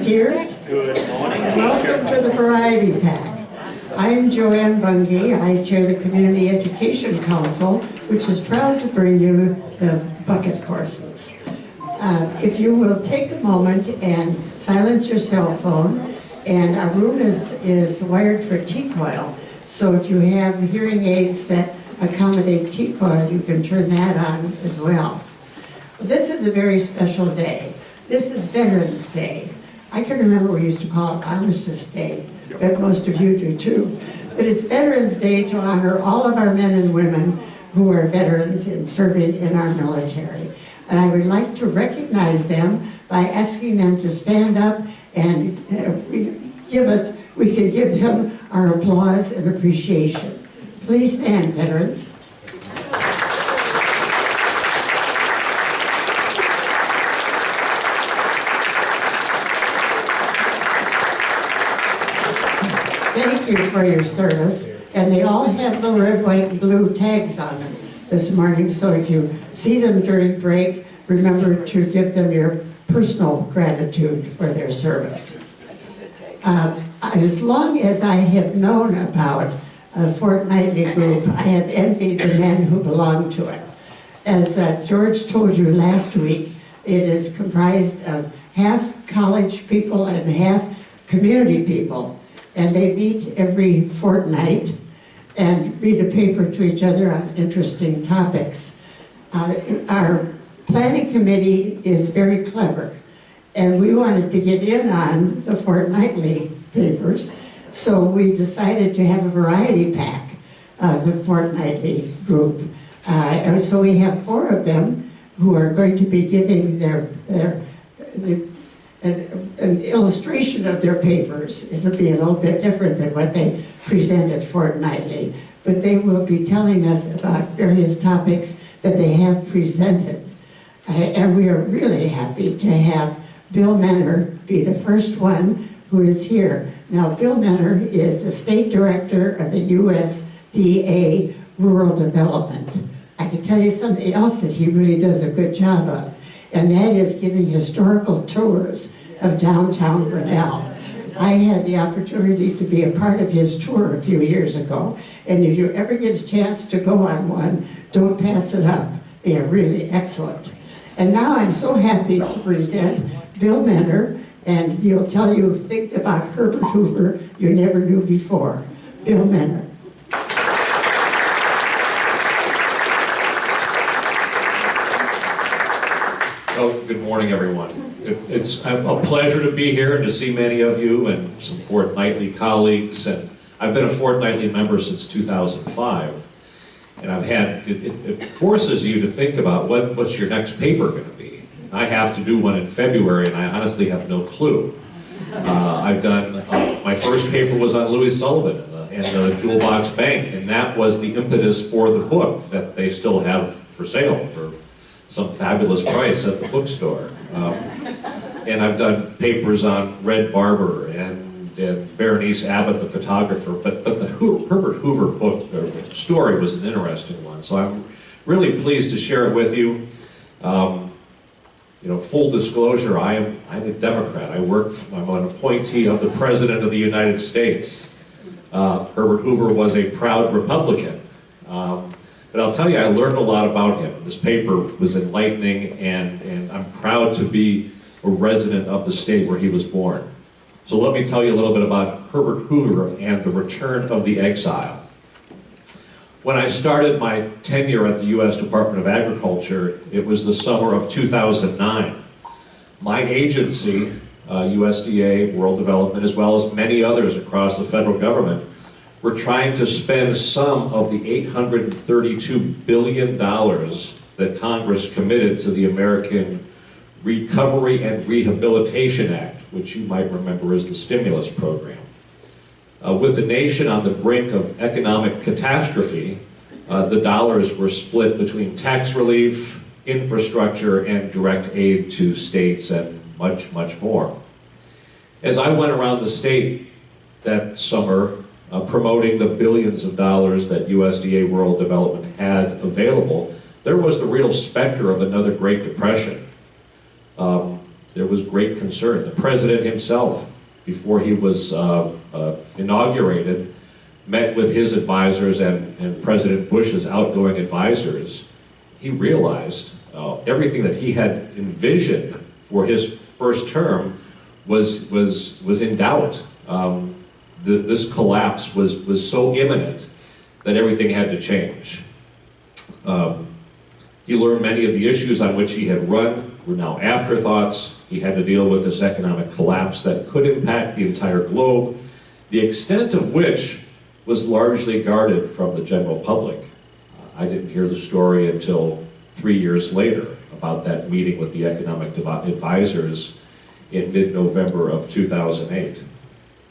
volunteers. Good morning, Welcome to the Variety Pack. I'm Joanne Bungie. I chair the Community Education Council, which is proud to bring you the bucket courses. If you will take a moment and silence your cell phone, and our room is wired for T-coil, so if you have hearing aids that accommodate T-coil, you can turn that on as well. This is a very special day. This is Veterans Day. I can remember we used to call it Armistice Day, but most of you do too. But it's Veterans Day to honor all of our men and women who are veterans and serving in our military. And I would like to recognize them by asking them to stand up and we can give them our applause and appreciation. Please stand, veterans. Thank you for your service. And they all have the red, white, and blue tags on them this morning, so if you see them during break, remember to give them your personal gratitude for their service. As long as I have known about a fortnightly group, I have envied the men who belong to it. As George told you last week, it is comprised of half college people and half community people. And they meet every fortnight and read a paper to each other on interesting topics. Our planning committee is very clever, and we wanted to get in on the fortnightly papers, so we decided to have a variety pack, the fortnightly group. And so we have 4 of them who are going to be giving an illustration of their papers. It'll be a little bit different than what they presented fortnightly, but they will be telling us about various topics that they have presented. And we are really happy to have Bill Menner be the first one who is here. Now, Bill Menner is the State Director of the USDA Rural Development. I can tell you something else that he really does a good job of, and that is giving historical tours of downtown Grinnell. I had the opportunity to be a part of his tour a few years ago, and if you ever get a chance to go on one, don't pass it up. They are really excellent. And now I'm so happy to present Bill Menner, and he'll tell you things about Herbert Hoover you never knew before. Bill Menner. Oh, good morning, everyone. It's a pleasure to be here and to see many of you and some fortnightly colleagues. And I've been a fortnightly member since 2005. And it forces you to think about what's your next paper going to be. I have to do one in February, and I honestly have no clue. I've done, my first paper was on Louis Sullivan and the Jewel Box Bank, and that was the impetus for the book that they still have for sale for some fabulous price at the bookstore. And I've done papers on Red Barber and Berenice Abbott, the photographer, but the Herbert Hoover book story was an interesting one. So I'm really pleased to share it with you. You know, full disclosure, I'm a Democrat. I'm an appointee of the President of the United States. Herbert Hoover was a proud Republican. But I'll tell you, I learned a lot about him. This paper was enlightening, and I'm proud to be a resident of the state where he was born. So let me tell you a little bit about Herbert Hoover and the return of the exile. When I started my tenure at the U.S. Department of Agriculture, it was the summer of 2009. My agency, USDA Rural Development, as well as many others across the federal government, were trying to spend some of the $832 billion that Congress committed to the American Recovery and Rehabilitation Act, which you might remember as the stimulus program. With the nation on the brink of economic catastrophe, the dollars were split between tax relief, infrastructure, and direct aid to states, and much, much more. As I went around the state that summer promoting the billions of dollars that USDA Rural Development had available, there was the real specter of another Great Depression. there was great concern. The president himself, before he was inaugurated, met with his advisors and President Bush's outgoing advisors. He realized everything that he had envisioned for his first term was in doubt. This collapse was so imminent that everything had to change. He learned many of the issues on which he had run were now afterthoughts. He had to deal with this economic collapse that could impact the entire globe, the extent of which was largely guarded from the general public. I didn't hear the story until 3 years later about that meeting with the economic advisors in mid-November of 2008.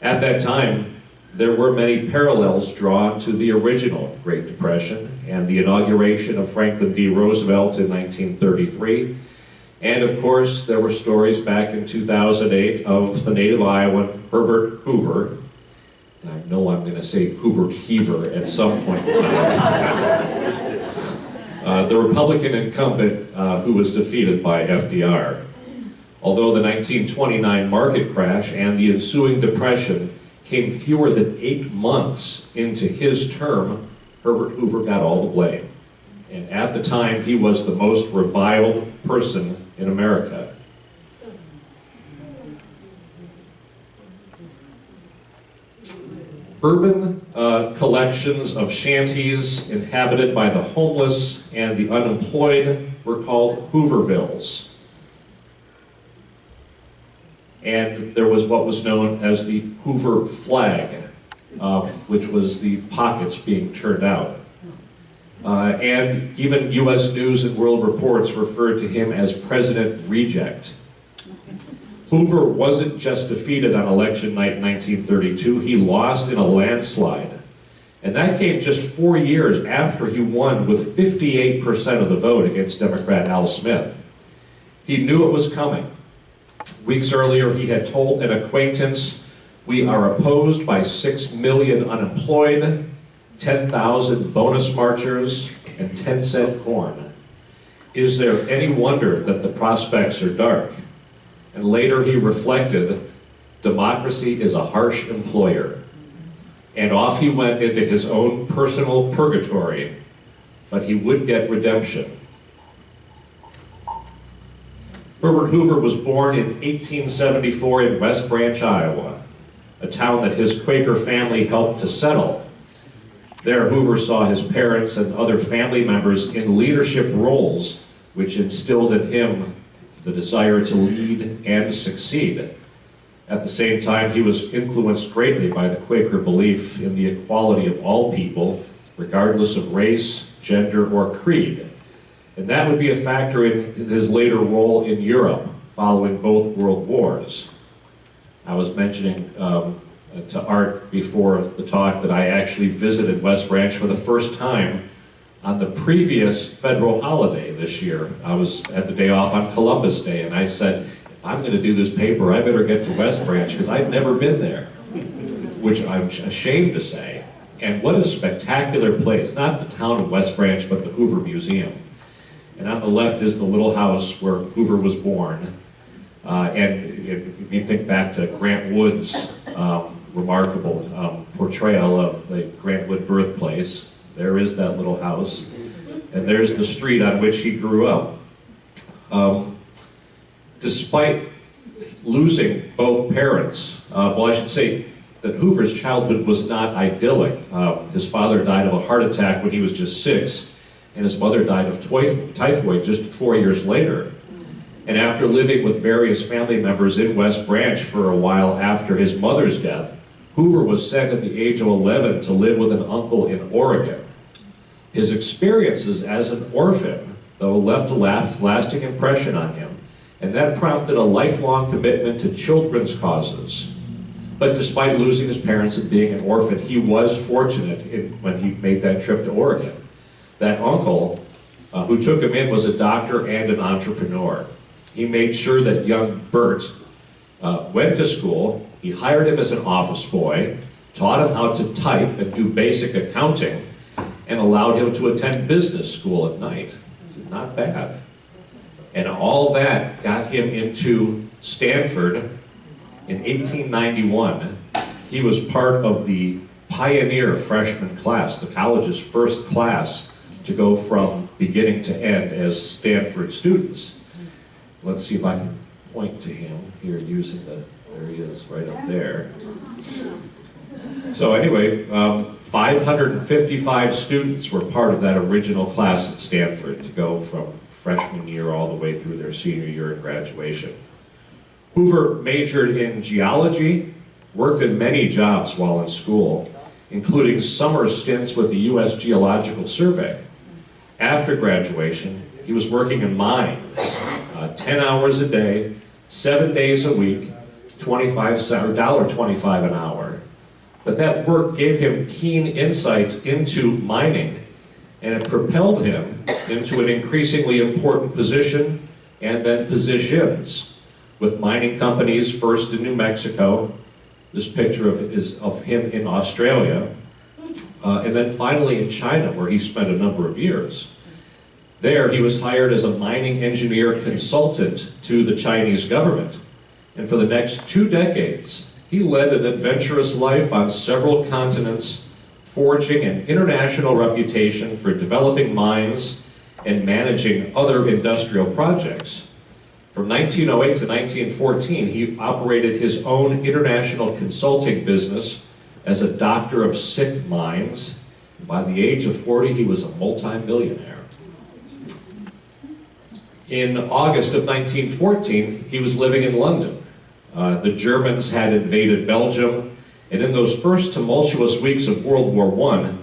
At that time, there were many parallels drawn to the original Great Depression and the inauguration of Franklin D. Roosevelt in 1933. And of course, there were stories back in 2008 of the native Iowan Herbert Hoover. And I know I'm going to say Hoover Fever at some point in time. The Republican incumbent who was defeated by FDR. Although the 1929 market crash and the ensuing depression came fewer than 8 months into his term, Herbert Hoover got all the blame. And at the time, he was the most reviled person in America. Urban collections of shanties inhabited by the homeless and the unemployed were called Hoovervilles. And there was what was known as the Hoover flag, which was the pockets being turned out. And even U.S. News and World Reports referred to him as President Reject. Hoover wasn't just defeated on election night 1932, he lost in a landslide. And that came just 4 years after he won with 58% of the vote against Democrat Al Smith. He knew it was coming. Weeks earlier, he had told an acquaintance, "We are opposed by 6 million unemployed, 10,000 bonus marchers, and 10-cent corn. Is there any wonder that the prospects are dark?" And later he reflected, "Democracy is a harsh employer." And off he went into his own personal purgatory, but he would get redemption. Herbert Hoover was born in 1874 in West Branch, Iowa, a town that his Quaker family helped to settle. There, Hoover saw his parents and other family members in leadership roles, which instilled in him the desire to lead and succeed. At the same time, he was influenced greatly by the Quaker belief in the equality of all people, regardless of race, gender, or creed. And that would be a factor in his later role in Europe, following both world wars. I was mentioning to Art before the talk that I actually visited West Branch for the first time on the previous federal holiday this year. I was at the day off on Columbus Day, and I said, if I'm going to do this paper, I better get to West Branch, because I've never been there, which I'm ashamed to say. And what a spectacular place, not the town of West Branch, but the Hoover Museum. And on the left is the little house where Hoover was born. And if you think back to Grant Wood's remarkable portrayal of the Grant Wood birthplace, there is that little house. And there's the street on which he grew up. Despite losing both parents, well, I should say that Hoover's childhood was not idyllic. His father died of a heart attack when he was just 6. And his mother died of typhoid just 4 years later. And after living with various family members in West Branch for a while after his mother's death, Hoover was sent at the age of 11 to live with an uncle in Oregon. His experiences as an orphan, though, left a lasting impression on him, and that prompted a lifelong commitment to children's causes. But despite losing his parents and being an orphan, he was fortunate when he made that trip to Oregon. That uncle who took him in was a doctor and an entrepreneur. He made sure that young Bert went to school. He hired him as an office boy, taught him how to type and do basic accounting, and allowed him to attend business school at night. Not bad. And all that got him into Stanford in 1891. He was part of the pioneer freshman class, the college's first class to go from beginning to end as Stanford students. Let's see if I can point to him here using the, there he is right up there. So anyway, 555 students were part of that original class at Stanford to go from freshman year all the way through their senior year and graduation. Hoover majored in geology, worked in many jobs while in school, including summer stints with the U.S. Geological Survey. After graduation, he was working in mines, 10 hours a day, 7 days a week, $1.25 an hour. But that work gave him keen insights into mining, and it propelled him into an increasingly important position and then positions with mining companies, first in New Mexico. This picture is of him in Australia, and then finally in China, where he spent a number of years. There, he was hired as a mining engineer consultant to the Chinese government. And for the next 2 decades, he led an adventurous life on several continents, forging an international reputation for developing mines and managing other industrial projects. From 1908 to 1914, he operated his own international consulting business as a doctor of sick mines. By the age of 40, he was a multi-millionaire. In August of 1914, he was living in London. The Germans had invaded Belgium, and in those first tumultuous weeks of World War I,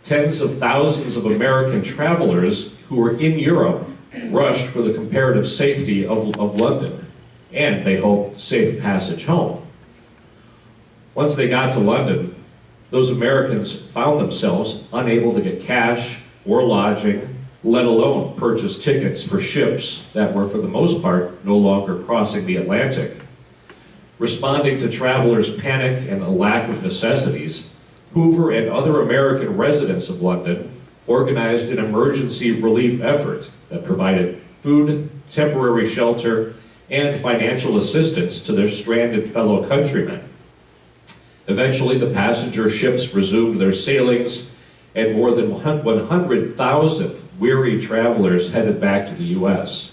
tens of thousands of American travelers who were in Europe rushed for the comparative safety of London, and they hoped safe passage home. Once they got to London, those Americans found themselves unable to get cash or lodging, let alone purchase tickets for ships that were, for the most part, no longer crossing the Atlantic. Responding to travelers' panic and a lack of necessities, Hoover and other American residents of London organized an emergency relief effort that provided food, temporary shelter, and financial assistance to their stranded fellow countrymen. Eventually, the passenger ships resumed their sailings, and more than 100,000 weary travelers headed back to the U.S.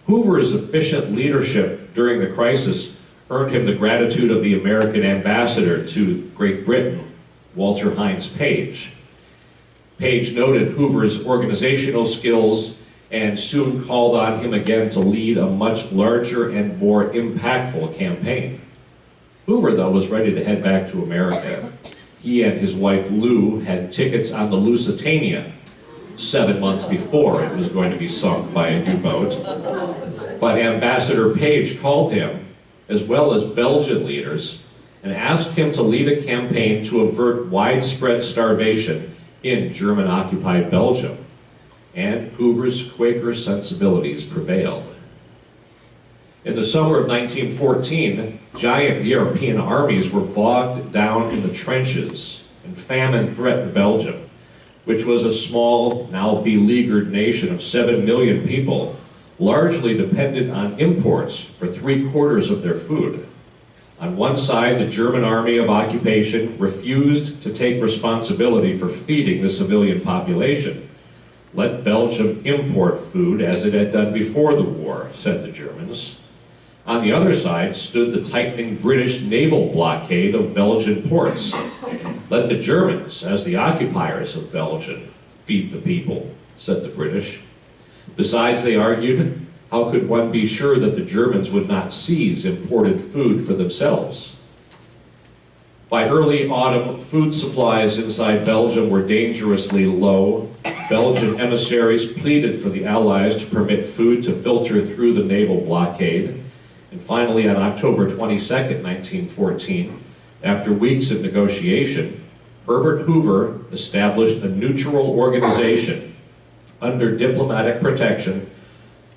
Hoover's efficient leadership during the crisis earned him the gratitude of the American ambassador to Great Britain, Walter Hines Page. Page noted Hoover's organizational skills and soon called on him again to lead a much larger and more impactful campaign. Hoover, though, was ready to head back to America. He and his wife Lou had tickets on the Lusitania 7 months before it was going to be sunk by a U-boat. But Ambassador Page called him, as well as Belgian leaders, and asked him to lead a campaign to avert widespread starvation in German-occupied Belgium. And Hoover's Quaker sensibilities prevailed. In the summer of 1914, giant European armies were bogged down in the trenches, and famine threatened Belgium, which was a small, now beleaguered nation of 7 million people, largely dependent on imports for 3/4 of their food. On one side, the German Army of Occupation refused to take responsibility for feeding the civilian population. Let Belgium import food as it had done before the war, said the Germans. On the other side stood the tightening British naval blockade of Belgian ports. Let the Germans, as the occupiers of Belgium, feed the people, said the British. Besides, they argued, how could one be sure that the Germans would not seize imported food for themselves? By early autumn, food supplies inside Belgium were dangerously low. Belgian emissaries pleaded for the Allies to permit food to filter through the naval blockade. And finally, on October 22nd, 1914, after weeks of negotiation, Herbert Hoover established a neutral organization under diplomatic protection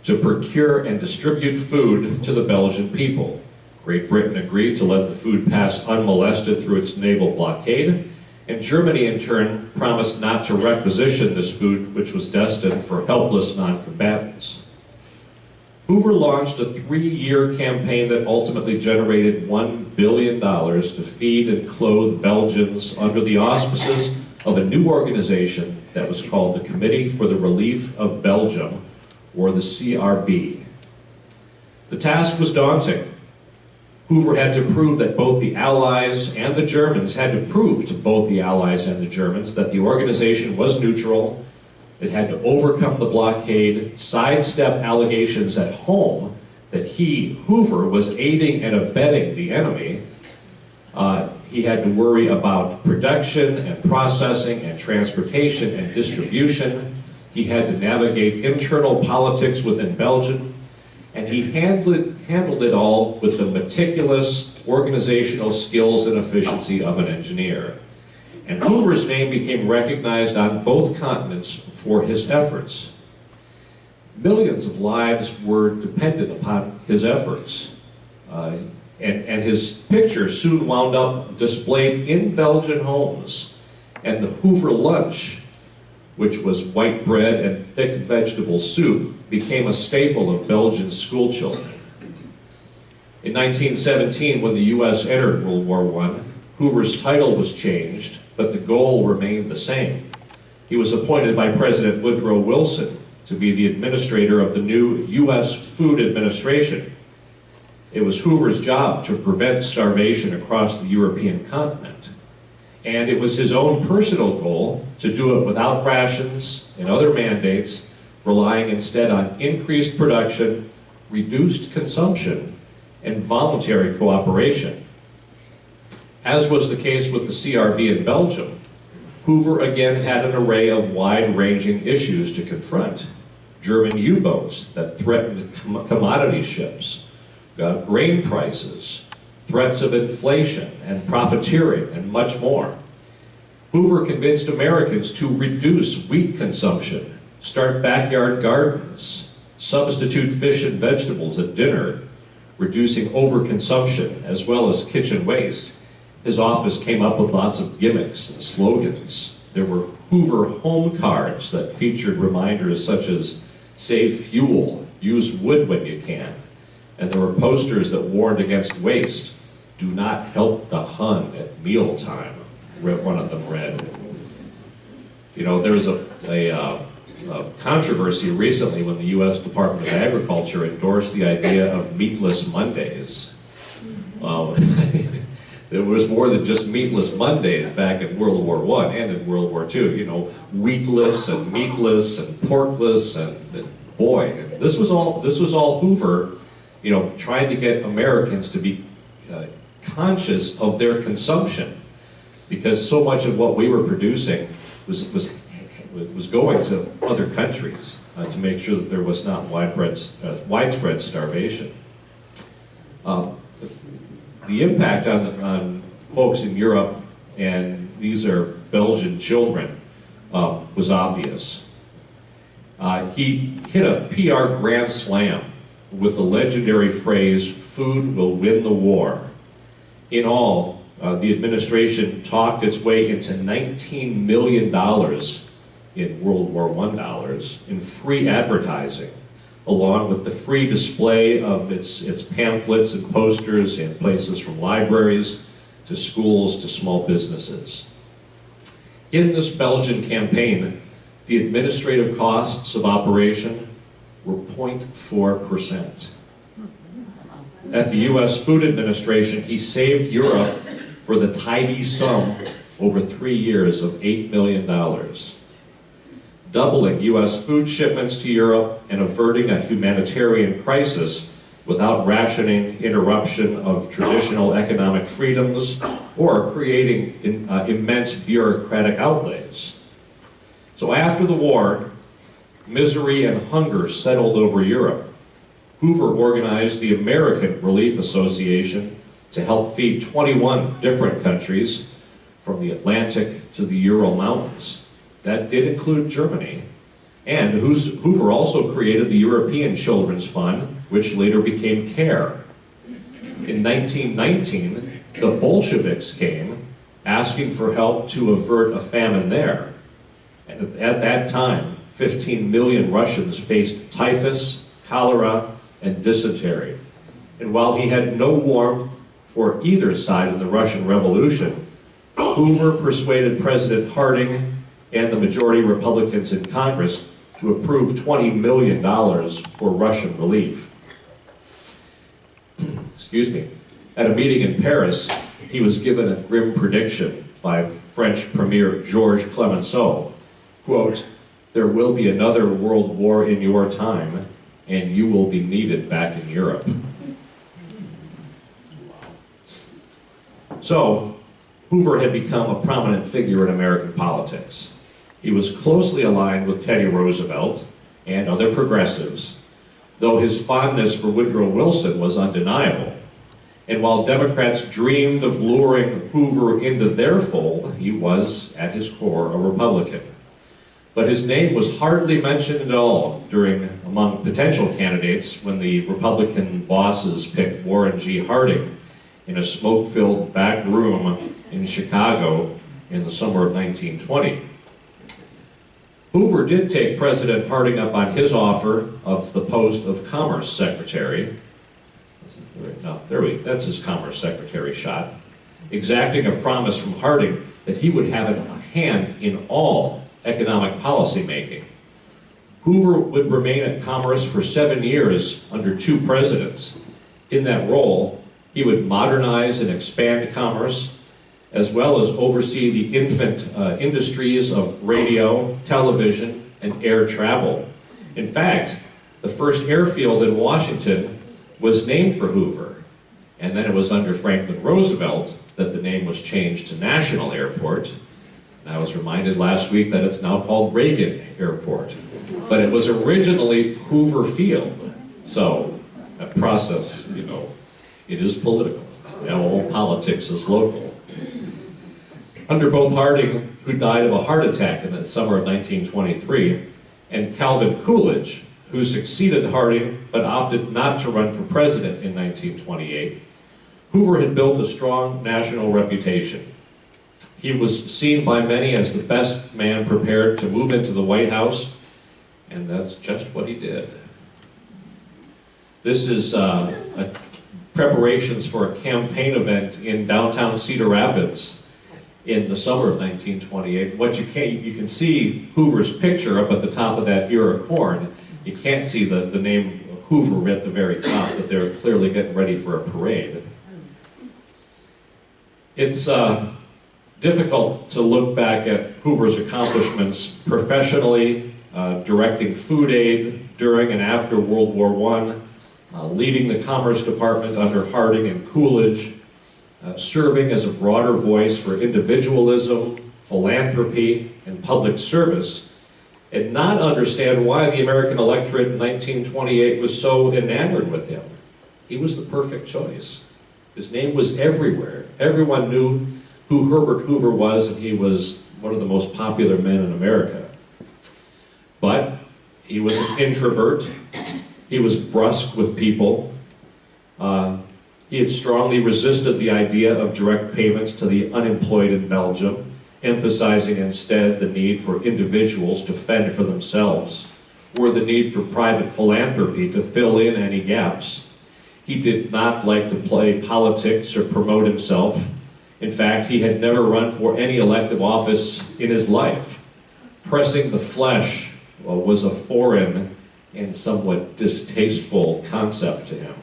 to procure and distribute food to the Belgian people. Great Britain agreed to let the food pass unmolested through its naval blockade, and Germany in turn promised not to requisition this food, which was destined for helpless non-combatants. Hoover launched a 3-year campaign that ultimately generated $1 billion to feed and clothe Belgians under the auspices of a new organization that was called the Committee for the Relief of Belgium, or the CRB. The task was daunting. Hoover had to prove that both the Allies and the Germans had to prove to both the Allies and the Germans that the organization was neutral. It had to overcome the blockade, sidestep allegations at home that he, Hoover, was aiding and abetting the enemy. He had to worry about production and processing and transportation and distribution. He had to navigate internal politics within Belgium, and he handled it all with the meticulous organizational skills and efficiency of an engineer. And Hoover's name became recognized on both continents for his efforts. Millions of lives were dependent upon his efforts. And his picture soon wound up displayed in Belgian homes. And the Hoover lunch, which was white bread and thick vegetable soup, became a staple of Belgian schoolchildren. In 1917, when the U.S. entered World War I, Hoover's title was changed, but the goal remained the same. He was appointed by President Woodrow Wilson to be the administrator of the new U.S. Food Administration. It was Hoover's job to prevent starvation across the European continent. And it was his own personal goal to do it without rations and other mandates, relying instead on increased production, reduced consumption, and voluntary cooperation. As was the case with the CRB in Belgium, Hoover again had an array of wide-ranging issues to confront. German U-boats that threatened commodity ships, grain prices, threats of inflation and profiteering, and much more. Hoover convinced Americans to reduce wheat consumption, start backyard gardens, substitute fish and vegetables at dinner, reducing overconsumption as well as kitchen waste. His office came up with lots of gimmicks and slogans. There were Hoover home cards that featured reminders such as save fuel, use wood when you can. And there were posters that warned against waste. Do not help the Hun at mealtime, one of them read. You know, there was a controversy recently when the U.S. Department of Agriculture endorsed the idea of Meatless Mondays. There was more than just Meatless Mondays back in World War I and in World War II. You know, wheatless and meatless and porkless, and boy, this was all Hoover, you know, trying to get Americans to be conscious of their consumption, because so much of what we were producing was going to other countries to make sure that there was not widespread starvation. The impact on folks in Europe, and these are Belgian children, was obvious. He hit a PR grand slam with the legendary phrase, "Food will win the war." In all, the administration talked its way into $19 million in World War I dollars in free advertising, along with the free display of its pamphlets and posters in places from libraries to schools to small businesses. In this Belgian campaign, the administrative costs of operation were 0.4%. At the U.S. Food Administration, he saved Europe for the tidy sum over 3 years of $8 million, doubling U.S. food shipments to Europe and averting a humanitarian crisis without rationing, interruption of traditional economic freedoms, or creating immense bureaucratic outlays. So after the war, misery and hunger settled over Europe. Hoover organized the American Relief Association to help feed 21 different countries, from the Atlantic to the Ural Mountains. That did include Germany. And Hoover also created the European Children's Fund, which later became CARE. In 1919, the Bolsheviks came, asking for help to avert a famine there. And at that time, 15 million Russians faced typhus, cholera, and dysentery. And while he had no warmth for either side in the Russian Revolution, Hoover persuaded President Harding and the majority Republicans in Congress to approve $20 million for Russian relief. Excuse me. At a meeting in Paris, he was given a grim prediction by French Premier Georges Clemenceau, quote, "There will be another world war in your time, and you will be needed back in Europe." So, Hoover had become a prominent figure in American politics. He was closely aligned with Teddy Roosevelt and other progressives, though his fondness for Woodrow Wilson was undeniable. And while Democrats dreamed of luring Hoover into their fold, he was, at his core, a Republican. But his name was hardly mentioned at all among potential candidates when the Republican bosses picked Warren G. Harding in a smoke-filled back room in Chicago in the summer of 1920. Hoover did take President Harding up on his offer of the post of Commerce Secretary. That's his Commerce Secretary shot, exacting a promise from Harding that he would have a hand in all economic policy making. Hoover would remain at Commerce for 7 years under 2 presidents. In that role, he would modernize and expand Commerce, as well as oversee the infant industries of radio, television, and air travel. In fact, the first airfield in Washington was named for Hoover, and then it was under Franklin Roosevelt that the name was changed to National Airport. And I was reminded last week that it's now called Reagan Airport, but it was originally Hoover Field. So that process, you know, it is political. All politics is local. Under both Harding, who died of a heart attack in the summer of 1923, and Calvin Coolidge, who succeeded Harding but opted not to run for president in 1928, Hoover had built a strong national reputation. He was seen by many as the best man prepared to move into the White House, and that's just what he did. This is preparations for a campaign event in downtown Cedar Rapids in the summer of 1928. You can see Hoover's picture up at the top of that ear of corn. You can't see the name Hoover at the very top, but they're clearly getting ready for a parade. It's difficult to look back at Hoover's accomplishments professionally, directing food aid during and after World War I, leading the Commerce Department under Harding and Coolidge, serving as a broader voice for individualism, philanthropy, and public service, and not understand why the American electorate in 1928 was so enamored with him. He was the perfect choice. His name was everywhere. Everyone knew who Herbert Hoover was, and he was one of the most popular men in America. But he was an introvert. He was brusque with people. He had strongly resisted the idea of direct payments to the unemployed in Belgium, emphasizing instead the need for individuals to fend for themselves, or the need for private philanthropy to fill in any gaps. He did not like to play politics or promote himself. In fact, he had never run for any elective office in his life. Pressing the flesh was a foreign and somewhat distasteful concept to him.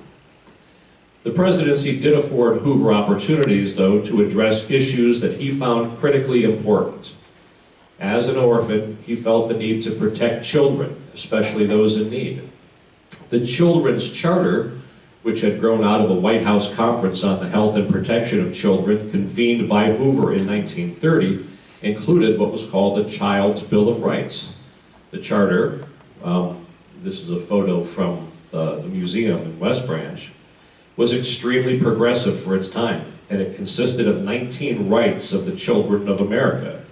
The presidency did afford Hoover opportunities, though, to address issues that he found critically important. As an orphan, he felt the need to protect children, especially those in need. The Children's Charter, which had grown out of a White House conference on the health and protection of children convened by Hoover in 1930, included what was called the Child's Bill of Rights. The charter, this is a photo from the museum in West Branch, was extremely progressive for its time, and it consisted of 19 rights of the children of America.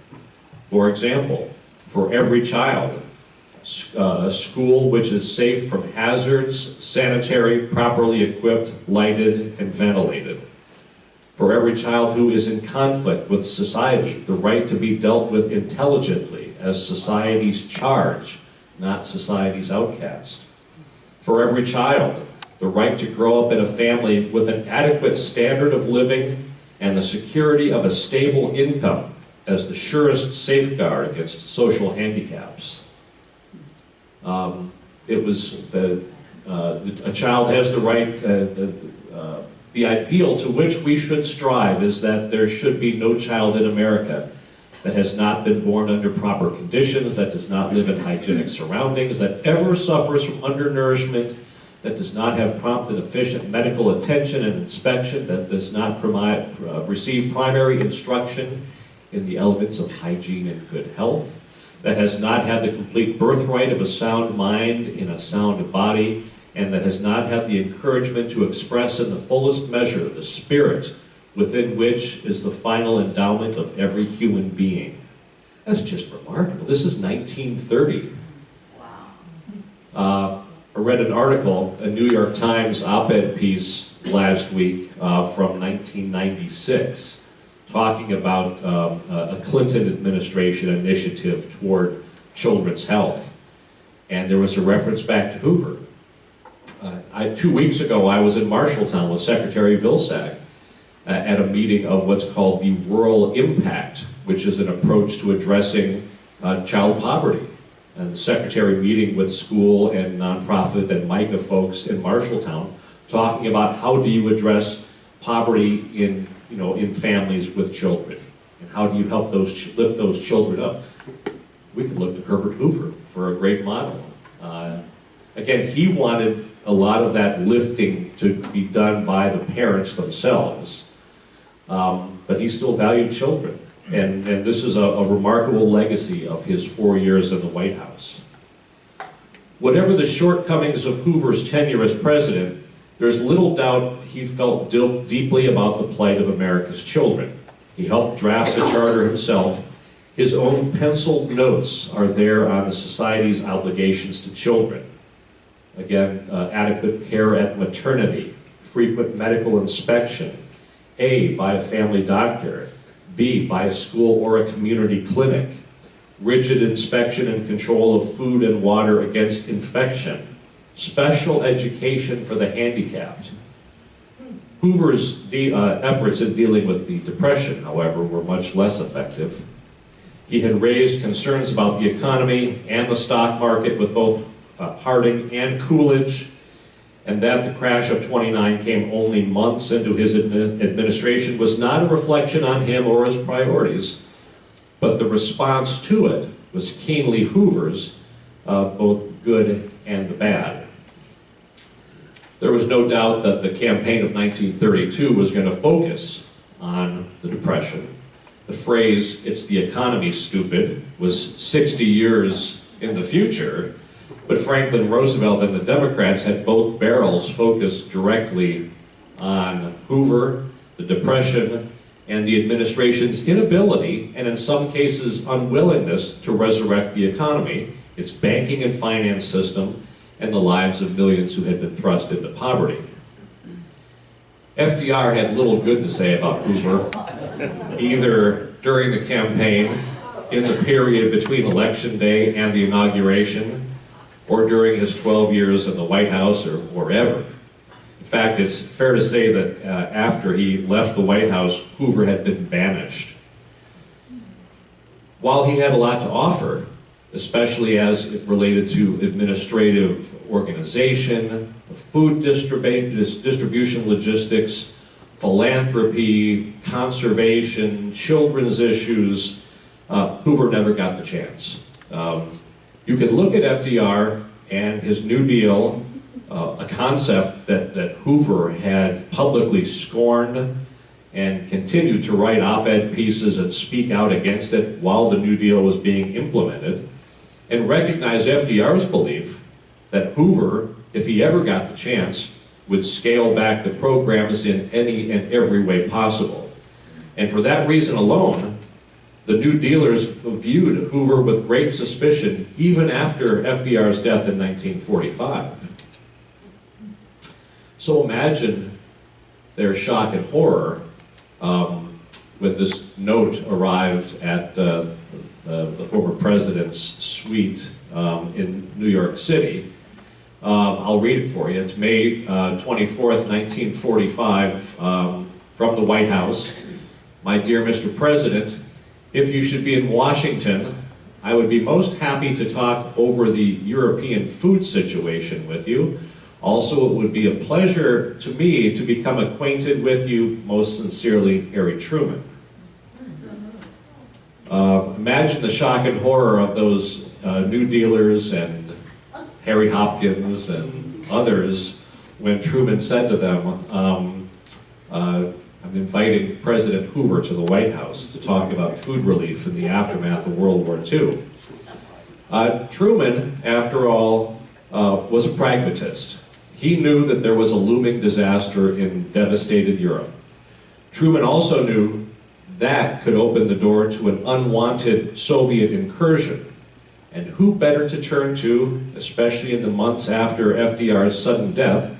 For example, for every child, a school which is safe from hazards, sanitary, properly equipped, lighted, and ventilated. For every child who is in conflict with society, the right to be dealt with intelligently as society's charge, not society's outcast. For every child, the right to grow up in a family with an adequate standard of living and the security of a stable income as the surest safeguard against social handicaps. A child has the right, the ideal to which we should strive is that there should be no child in America that has not been born under proper conditions, that does not live in hygienic surroundings, that ever suffers from undernourishment, that does not have prompt and efficient medical attention and inspection, that does not receive primary instruction in the elements of hygiene and good health, that has not had the complete birthright of a sound mind in a sound body, and that has not had the encouragement to express in the fullest measure the spirit within which is the final endowment of every human being. That's just remarkable. This is 1930. Wow. I read an article, a New York Times op-ed piece last week from 1996, talking about a Clinton administration initiative toward children's health. And there was a reference back to Hoover. 2 weeks ago, I was in Marshalltown with Secretary Vilsack at a meeting of what's called the Rural Impact, which is an approach to addressing child poverty. And the Secretary meeting with school and nonprofit and MICA folks in Marshalltown, talking about how do you address poverty in families with children, and how do you help lift those children up. We could look to Herbert Hoover for a great model. Again, he wanted a lot of that lifting to be done by the parents themselves, but he still valued children. And this is a remarkable legacy of his 4 years in the White House. Whatever the shortcomings of Hoover's tenure as president, there's little doubt he felt deeply about the plight of America's children. He helped draft the charter himself. His own penciled notes are there on the society's obligations to children. Again, adequate care at maternity, frequent medical inspection, A, by a family doctor, B, by a school or a community clinic, rigid inspection and control of food and water against infection, special education for the handicapped. Hoover's efforts in dealing with the Depression, however, were much less effective. He had raised concerns about the economy and the stock market with both Harding and Coolidge, and that the crash of '29 came only months into his administration was not a reflection on him or his priorities, but the response to it was keenly Hoover's, both good and the bad. There was no doubt that the campaign of 1932 was going to focus on the Depression. The phrase, "it's the economy, stupid," was 60 years in the future, but Franklin Roosevelt and the Democrats had both barrels focused directly on Hoover, the Depression, and the administration's inability, and in some cases unwillingness, to resurrect the economy, its banking and finance system, and the lives of millions who had been thrust into poverty. FDR had little good to say about Hoover, either during the campaign, in the period between Election Day and the inauguration, or during his 12 years in the White House, or ever. In fact, it's fair to say that after he left the White House, Hoover had been banished. While he had a lot to offer, especially as it related to administrative organization, food distribution logistics, philanthropy, conservation, children's issues, Hoover never got the chance. You can look at FDR and his New Deal, a concept that Hoover had publicly scorned and continued to write op-ed pieces and speak out against it while the New Deal was being implemented, and recognize FDR's belief that Hoover, if he ever got the chance, would scale back the programs in any and every way possible. And for that reason alone, the New Dealers viewed Hoover with great suspicion even after FDR's death in 1945. So imagine their shock and horror when this note arrived at the former president's suite in New York City. I'll read it for you. It's May 24th, 1945, from the White House. My dear Mr. President, if you should be in Washington, I would be most happy to talk over the European food situation with you. Also, it would be a pleasure to me to become acquainted with you. Most sincerely, Harry Truman. Imagine the shock and horror of those New Dealers and Harry Hopkins and others when Truman said to them, I'm inviting President Hoover to the White House to talk about food relief in the aftermath of World War II. Truman, after all, was a pragmatist. He knew that there was a looming disaster in devastated Europe. Truman also knew that could open the door to an unwanted Soviet incursion. And who better to turn to, especially in the months after FDR's sudden death,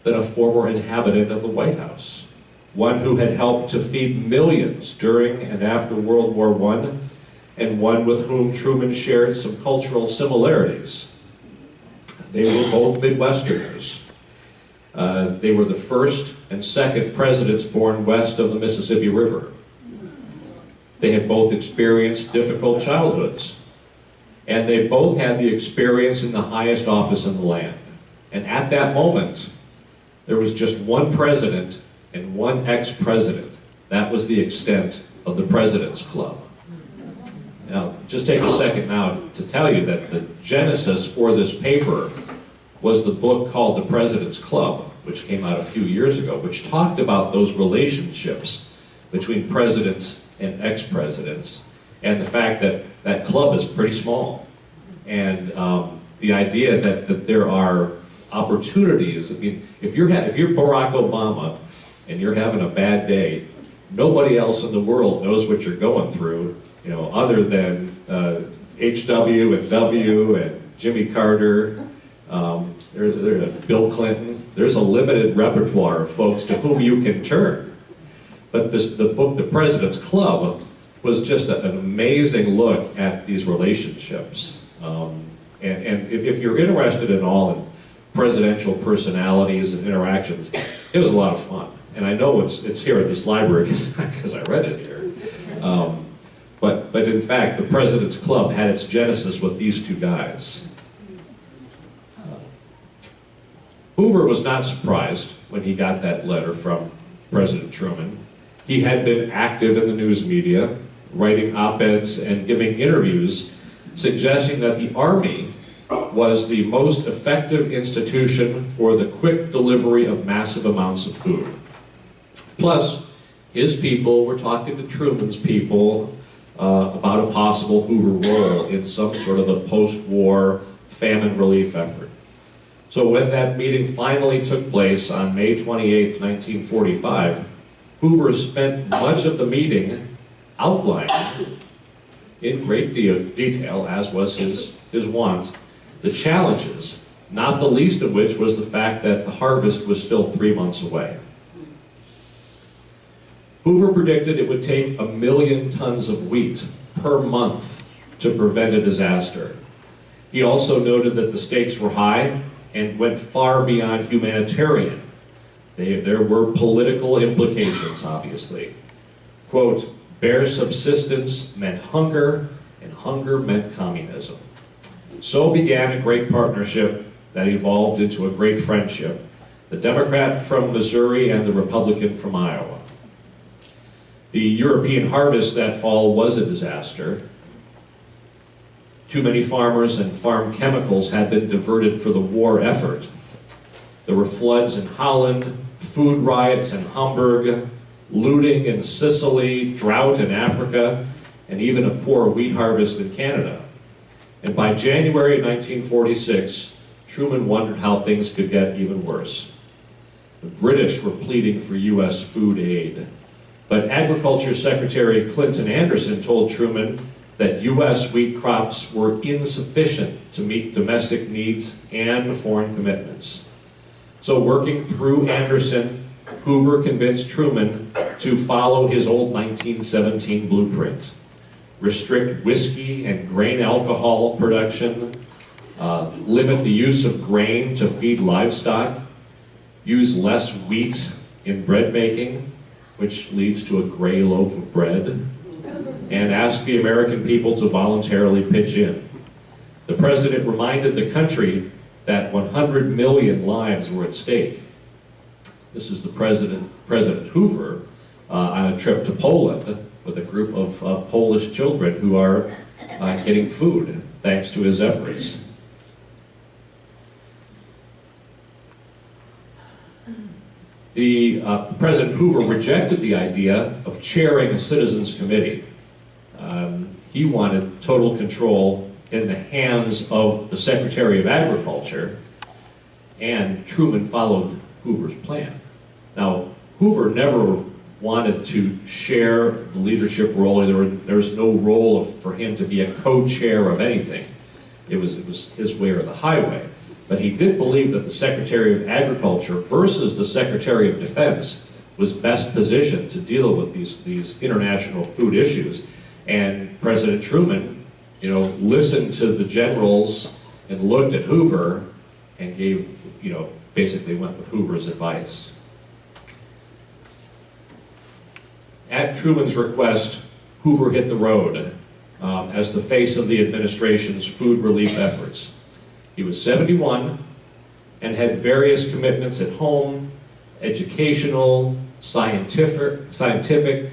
than a former inhabitant of the White House? One who had helped to feed millions during and after World War I, and one with whom Truman shared some cultural similarities. They were both Midwesterners. They were the first and second presidents born west of the Mississippi River. They had both experienced difficult childhoods, and they both had the experience in the highest office in the land. And at that moment, there was just one president and one ex-president. That was the extent of the President's Club. Now, just take a second now to tell you that the genesis for this paper was the book called The President's Club, which came out a few years ago, which talked about those relationships between presidents and ex-presidents, and the fact that that club is pretty small. And the idea that there are opportunities. I mean, if you're Barack Obama and you're having a bad day, nobody else in the world knows what you're going through, you know, other than H.W. and W. and Jimmy Carter, there's Bill Clinton. There's a limited repertoire of folks to whom you can turn. But the book, The President's Club, was just an amazing look at these relationships. And if you're interested at all in presidential personalities and interactions, it was a lot of fun. And I know it's here at this library because I read it here. But in fact, the President's Club had its genesis with these two guys. Hoover was not surprised when he got that letter from President Truman. He had been active in the news media, writing op-eds and giving interviews, suggesting that the Army was the most effective institution for the quick delivery of massive amounts of food. Plus, his people were talking to Truman's people about a possible Hoover role in some sort of a post-war famine relief effort. So when that meeting finally took place on May 28, 1945, Hoover spent much of the meeting outlining in great detail, as was his wont, the challenges, not the least of which was the fact that the harvest was still 3 months away. Hoover predicted it would take 1 million tons of wheat per month to prevent a disaster. He also noted that the stakes were high and went far beyond humanitarian. There were political implications, obviously. Quote, bare subsistence meant hunger, and hunger meant communism. So began a great partnership that evolved into a great friendship, the Democrat from Missouri and the Republican from Iowa. The European harvest that fall was a disaster. Too many farmers and farm chemicals had been diverted for the war effort. There were floods in Holland, food riots in Hamburg, looting in Sicily, drought in Africa, and even a poor wheat harvest in Canada. And by January 1946, Truman wondered how things could get even worse. The British were pleading for U.S. food aid, but Agriculture Secretary Clinton Anderson told Truman that U.S. wheat crops were insufficient to meet domestic needs and foreign commitments. So working through Anderson, Hoover convinced Truman to follow his old 1917 blueprint. Restrict whiskey and grain alcohol production, limit the use of grain to feed livestock, use less wheat in bread making, which leads to a gray loaf of bread, and ask the American people to voluntarily pitch in. The president reminded the country that 100 million lives were at stake. This is the President Hoover on a trip to Poland with a group of Polish children who are getting food thanks to his efforts. President Hoover rejected the idea of chairing a citizens committee. He wanted total control in the hands of the Secretary of Agriculture, and Truman followed Hoover's plan. Now, Hoover never wanted to share the leadership role. There was no role for him to be a co-chair of anything. It was his way or the highway. But he did believe that the Secretary of Agriculture versus the Secretary of Defense was best positioned to deal with these international food issues. And President Truman, listened to the generals and looked at Hoover and basically went with Hoover's advice. At Truman's request, Hoover hit the road as the face of the administration's food relief efforts. He was 71 and had various commitments at home, educational, scientific.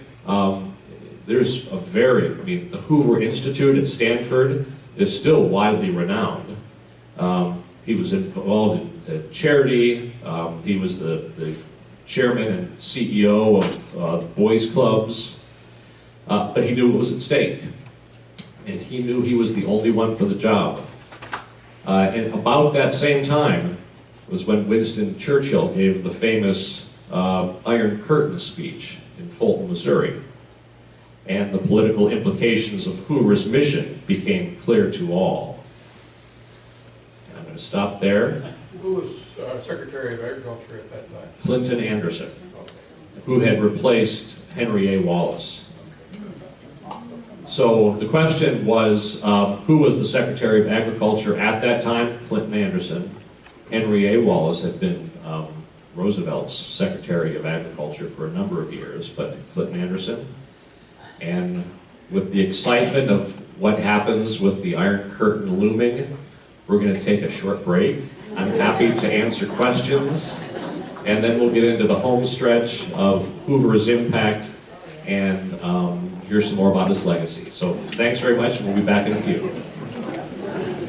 There's the Hoover Institute at Stanford is still widely renowned. He was involved in charity. He was the chairman and CEO of boys clubs, but he knew what was at stake, and he knew he was the only one for the job. And about that same time was when Winston Churchill gave the famous Iron Curtain speech in Fulton, Missouri, and the political implications of Hoover's mission became clear to all. And I'm going to stop there. Who was Secretary of Agriculture at that time? Clinton Anderson, who had replaced Henry A. Wallace. So the question was, who was the Secretary of Agriculture at that time? Clinton Anderson. Henry A. Wallace had been Roosevelt's Secretary of Agriculture for a number of years, but Clinton Anderson. And with the excitement of what happens with the Iron Curtain looming, we're going to take a short break. I'm happy to answer questions, and then we'll get into the home stretch of Hoover's impact and hear some more about his legacy. So thanks very much, and we'll be back in a few.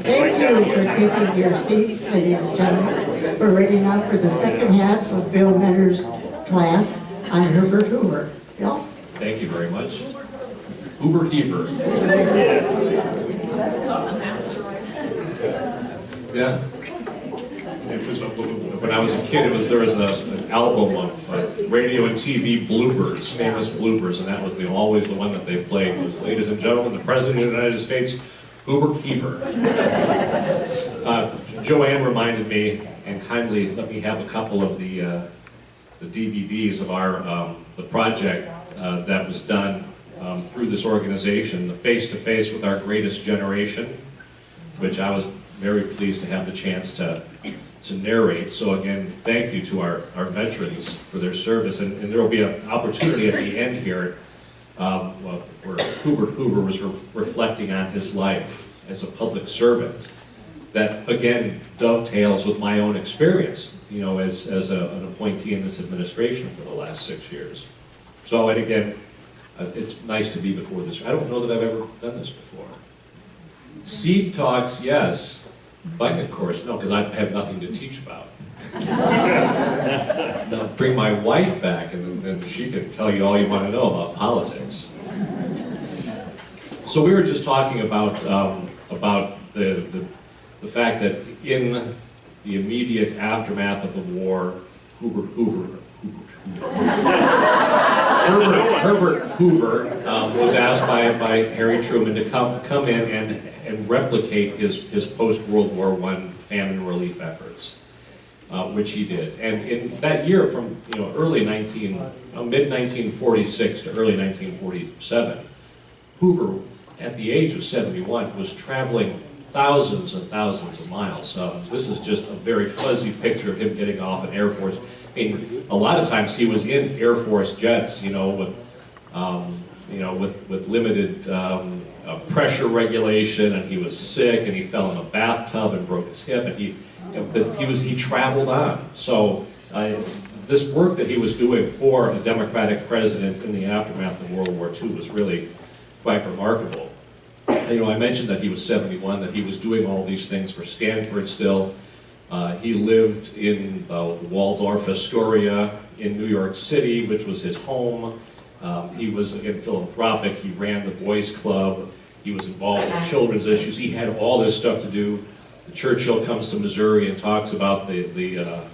Thank you for taking your seats, ladies and gentlemen. We're ready now for the second half of Bill Menner's class on Herbert Hoover. Bill? Thank you very much. Hoover Fever. Yeah. It was, when I was a kid, there was an album of radio and TV bloopers, famous bloopers, and that was always the one that they played was, ladies and gentlemen, the President of the United States, Hoover Fever. Joanne reminded me and kindly let me have a couple of the DVDs of the project that was done through this organization, the Face-to-Face with Our Greatest Generation, which I was very pleased to have the chance to narrate. So again, thank you to our veterans for their service. And there will be an opportunity at the end here where Hoover was reflecting on his life as a public servant. That again dovetails with my own experience, as an appointee in this administration for the last 6 years. So, and again, it's nice to be before this. I don't know that I've ever done this before. Seed talks, yes. Bucket course, no, because I have nothing to teach about. Now bring my wife back, and then she can tell you all you want to know about politics. So we were just talking about the fact that in the immediate aftermath of the war, Herbert Hoover was asked by Harry Truman to come in and replicate his post-World War I famine relief efforts, which he did. And in that year, from mid-1946 to early 1947, Hoover, at the age of 71, was traveling thousands and thousands of miles. So this is just a very fuzzy picture of him getting off an Air Force. I mean, a lot of times he was in Air Force jets, with limited pressure regulation, and he was sick, and he fell in a bathtub and broke his hip, and he traveled on. So this work that he was doing for a Democratic president in the aftermath of World War II was really quite remarkable. I mentioned that he was 71, that he was doing all these things for Stanford still. He lived in the Waldorf Astoria in New York City, which was his home. He was, again, philanthropic. He ran the Boys Club. He was involved in children's issues. He had all this stuff to do. Churchill comes to Missouri and talks about the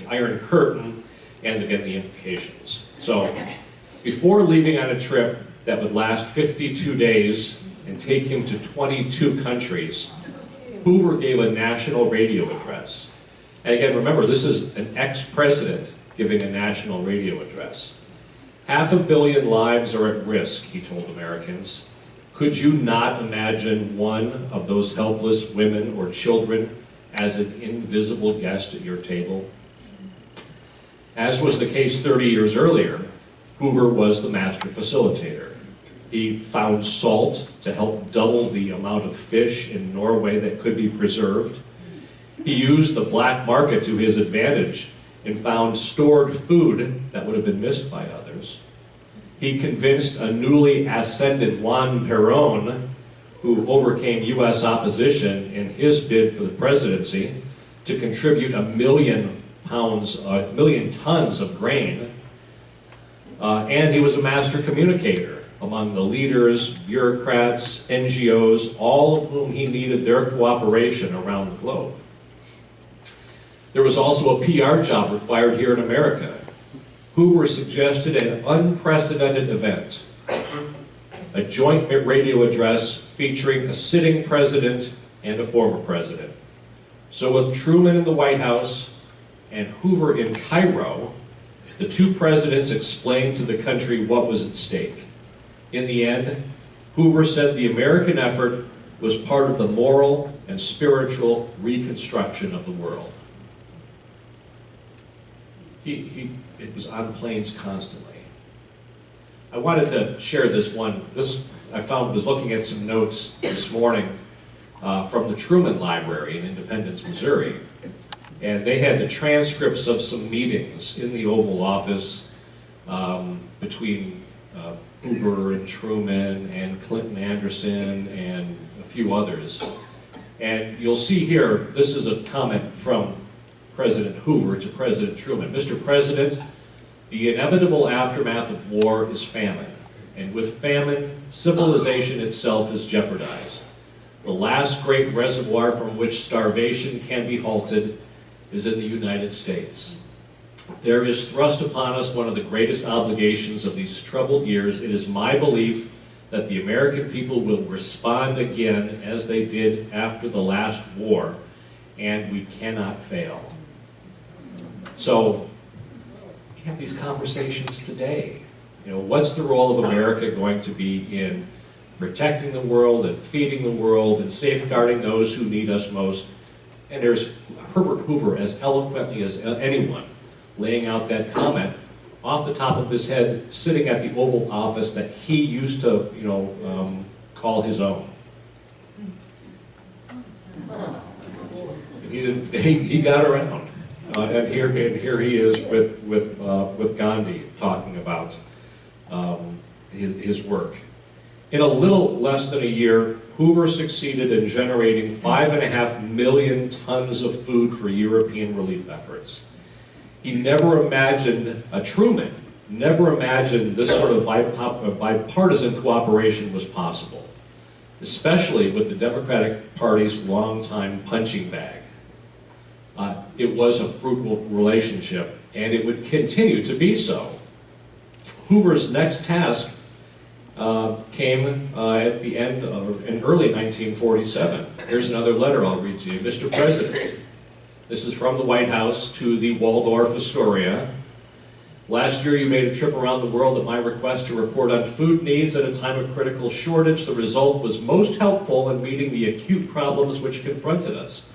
Iron Curtain and, again, the implications. So before leaving on a trip that would last 52 days and take him to 22 countries, Hoover gave a national radio address. And again, remember, this is an ex-president giving a national radio address. 500 million lives are at risk, he told Americans. Could you not imagine one of those helpless women or children as an invisible guest at your table? As was the case 30 years earlier, Hoover was the master facilitator. He found salt to help double the amount of fish in Norway that could be preserved. He used the black market to his advantage and found stored food that would have been missed by others. He convinced a newly ascended Juan Perón, who overcame U.S. opposition in his bid for the presidency, to contribute 1 million tons of grain. And he was a master communicator among the leaders, bureaucrats, NGOs, all of whom he needed their cooperation around the globe. There was also a PR job required here in America. Hoover suggested an unprecedented event, a joint radio address featuring a sitting president and a former president. So with Truman in the White House and Hoover in Cairo, the two presidents explained to the country what was at stake. In the end, Hoover said the American effort was part of the moral and spiritual reconstruction of the world. It was on planes constantly. I wanted to share this one. This I found was looking at some notes this morning from the Truman Library in Independence, Missouri. And they had the transcripts of some meetings in the Oval Office between Hoover and Truman and Clinton Anderson and a few others. And you'll see here, this is a comment from President Hoover to President Truman. Mr. President, the inevitable aftermath of war is famine. And with famine, civilization itself is jeopardized. The last great reservoir from which starvation can be halted is in the United States. There is thrust upon us one of the greatest obligations of these troubled years. It is my belief that the American people will respond again as they did after the last war, and we cannot fail. So, we have these conversations today. What's the role of America going to be in protecting the world and feeding the world and safeguarding those who need us most? And there's Herbert Hoover, as eloquently as anyone, laying out that comment off the top of his head, sitting at the Oval Office that he used to, call his own. He got around, and here he is with Gandhi talking about his work. In a little less than a year, Hoover succeeded in generating 5.5 million tons of food for European relief efforts. He never imagined, Truman never imagined this sort of bipartisan cooperation was possible, especially with the Democratic Party's longtime punching bag. It was a fruitful relationship, and it would continue to be so. Hoover's next task came at the end of, in early 1947. Here's another letter I'll read to you. Mr. President, this is from the White House to the Waldorf Astoria. Last year, you made a trip around the world at my request to report on food needs at a time of critical shortage. The result was most helpful in meeting the acute problems which confronted us.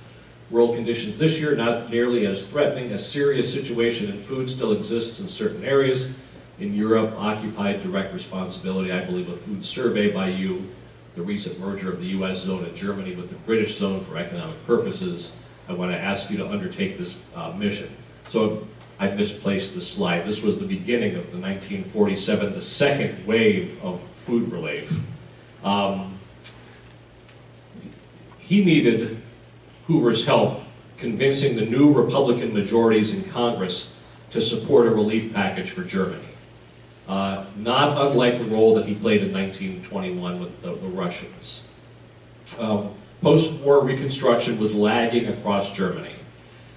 World conditions this year, not nearly as threatening. A serious situation in food still exists in certain areas. In Europe, occupied direct responsibility, I believe, a food survey by you, the recent merger of the US zone in Germany with the British zone for economic purposes. I want to ask you to undertake this mission. So I misplaced the slide. This was the beginning of the 1947, the second wave of food relief. He needed Hoover's help convincing the new Republican majorities in Congress to support a relief package for Germany. Not unlike the role that he played in 1921 with the Russians. Post-war Reconstruction was lagging across Germany,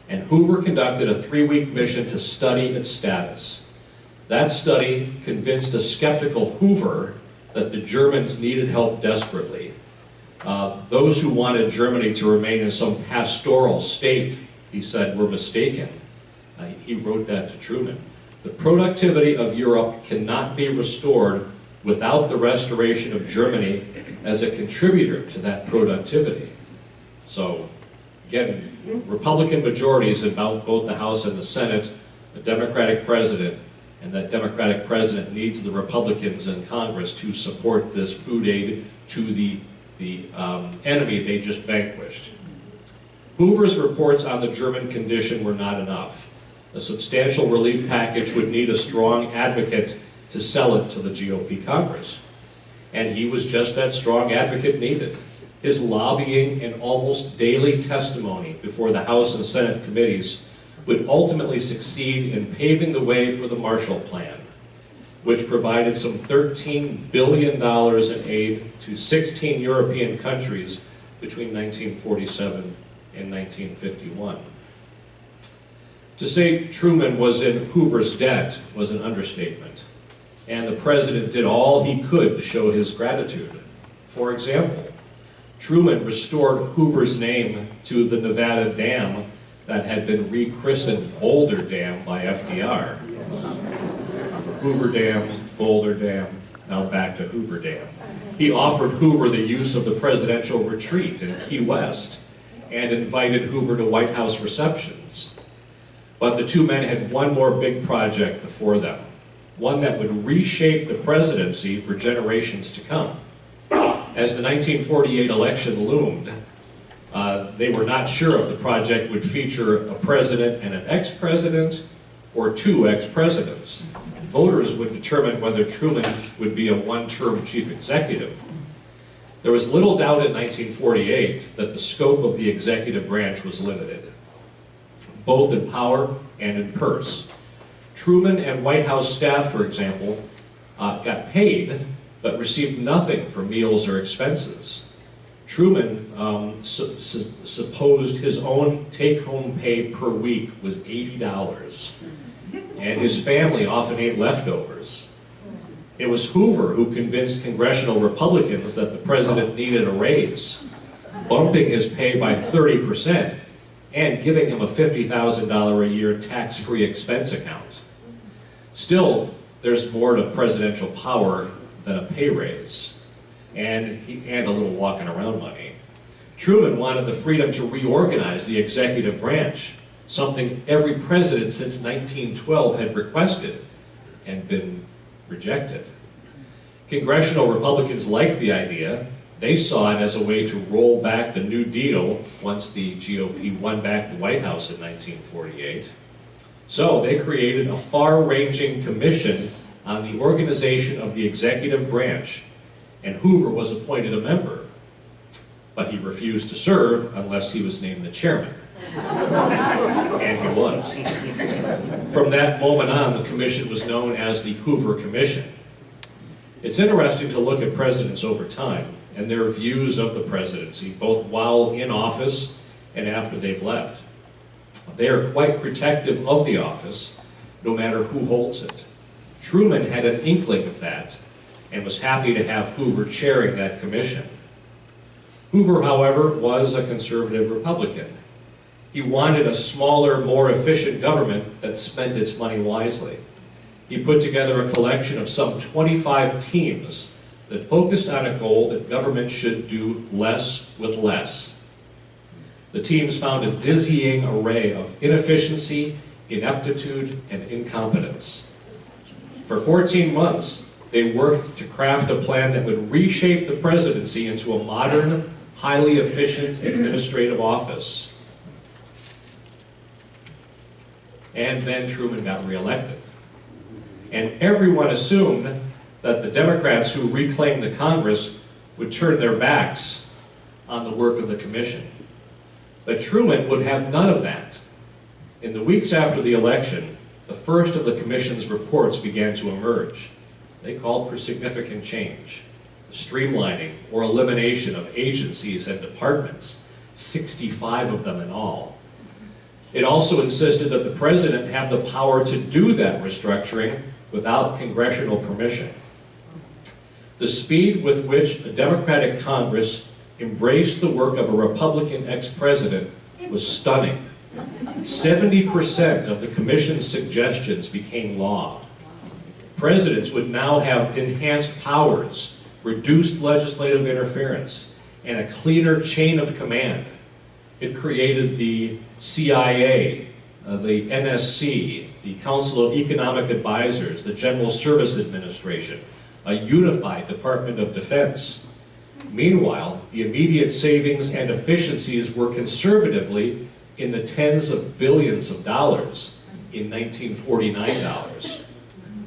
and Hoover conducted a 3-week mission to study its status. That study convinced a skeptical Hoover that the Germans needed help desperately. Those who wanted Germany to remain in some pastoral state, he said, were mistaken. He wrote that to Truman. The productivity of Europe cannot be restored without the restoration of Germany as a contributor to that productivity. So, again, Republican majorities in both the House and the Senate, a Democratic president, and that Democratic president needs the Republicans in Congress to support this food aid to the enemy they just vanquished. Hoover's reports on the German condition were not enough. A substantial relief package would need a strong advocate to sell it to the GOP Congress. And he was just that strong advocate needed. His lobbying and almost daily testimony before the House and Senate committees would ultimately succeed in paving the way for the Marshall Plan, which provided some $13 billion in aid to 16 European countries between 1947 and 1951. To say Truman was in Hoover's debt was an understatement, and the president did all he could to show his gratitude. For example, Truman restored Hoover's name to the Nevada Dam that had been rechristened Boulder Dam by FDR. Hoover Dam, Boulder Dam, now back to Hoover Dam. He offered Hoover the use of the presidential retreat in Key West and invited Hoover to White House receptions. But the two men had one more big project before them, one that would reshape the presidency for generations to come. As the 1948 election loomed, they were not sure if the project would feature a president and an ex-president or two ex-presidents. Voters would determine whether Truman would be a one-term chief executive. There was little doubt in 1948 that the scope of the executive branch was limited, both in power and in purse. Truman and White House staff, for example, got paid but received nothing for meals or expenses. Truman supposed his own take-home pay per week was $80, and his family often ate leftovers. It was Hoover who convinced congressional Republicans that the president needed a raise, bumping his pay by 30% and giving him a $50,000 a year tax-free expense account. Still, there's more to presidential power than a pay raise, and a little walking around money. Truman wanted the freedom to reorganize the executive branch, something every president since 1912 had requested and been rejected. Congressional Republicans liked the idea. They saw it as a way to roll back the New Deal once the GOP won back the White House in 1948. So they created a far-ranging commission on the organization of the executive branch, and Hoover was appointed a member, but he refused to serve unless he was named the chairman. And he was. From that moment on, the commission was known as the Hoover Commission. It's interesting to look at presidents over time and their views of the presidency, both while in office and after they've left. They are quite protective of the office, no matter who holds it. Truman had an inkling of that and was happy to have Hoover chairing that commission. Hoover, however, was a conservative Republican. He wanted a smaller, more efficient government that spent its money wisely. he put together a collection of some 25 teams that focused on a goal that government should do less with less. The teams found a dizzying array of inefficiency, ineptitude, and incompetence. For 14 months, they worked to craft a plan that would reshape the presidency into a modern, highly efficient administrative office. And then Truman got reelected. And everyone assumed that the Democrats who reclaimed the Congress would turn their backs on the work of the commission. But Truman would have none of that. In the weeks after the election, the first of the commission's reports began to emerge. They called for significant change, the streamlining or elimination of agencies and departments, 65 of them in all. It also insisted that the president have the power to do that restructuring without congressional permission. The speed with which a Democratic Congress embraced the work of a Republican ex-president was stunning. 70% of the commission's suggestions became law. Presidents would now have enhanced powers, reduced legislative interference, and a cleaner chain of command. It created the CIA, the NSC, the Council of Economic Advisors, the General Service Administration, a unified Department of Defense. Meanwhile, the immediate savings and efficiencies were conservatively in the tens of billions of dollars in 1949 dollars.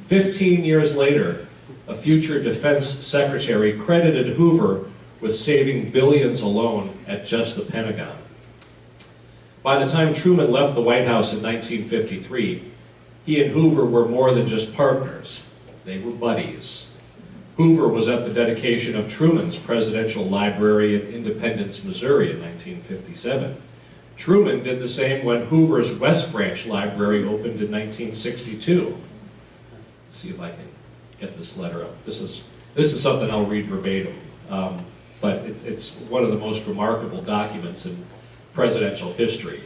15 years later, a future defense secretary credited Hoover with saving billions alone at just the Pentagon. By the time Truman left the White House in 1953, he and Hoover were more than just partners. They were buddies. Hoover was at the dedication of Truman's Presidential Library in Independence, Missouri in 1957. Truman did the same when Hoover's West Branch Library opened in 1962. Let's see if I can get this letter up. This is something I'll read verbatim, but it's one of the most remarkable documents in presidential history.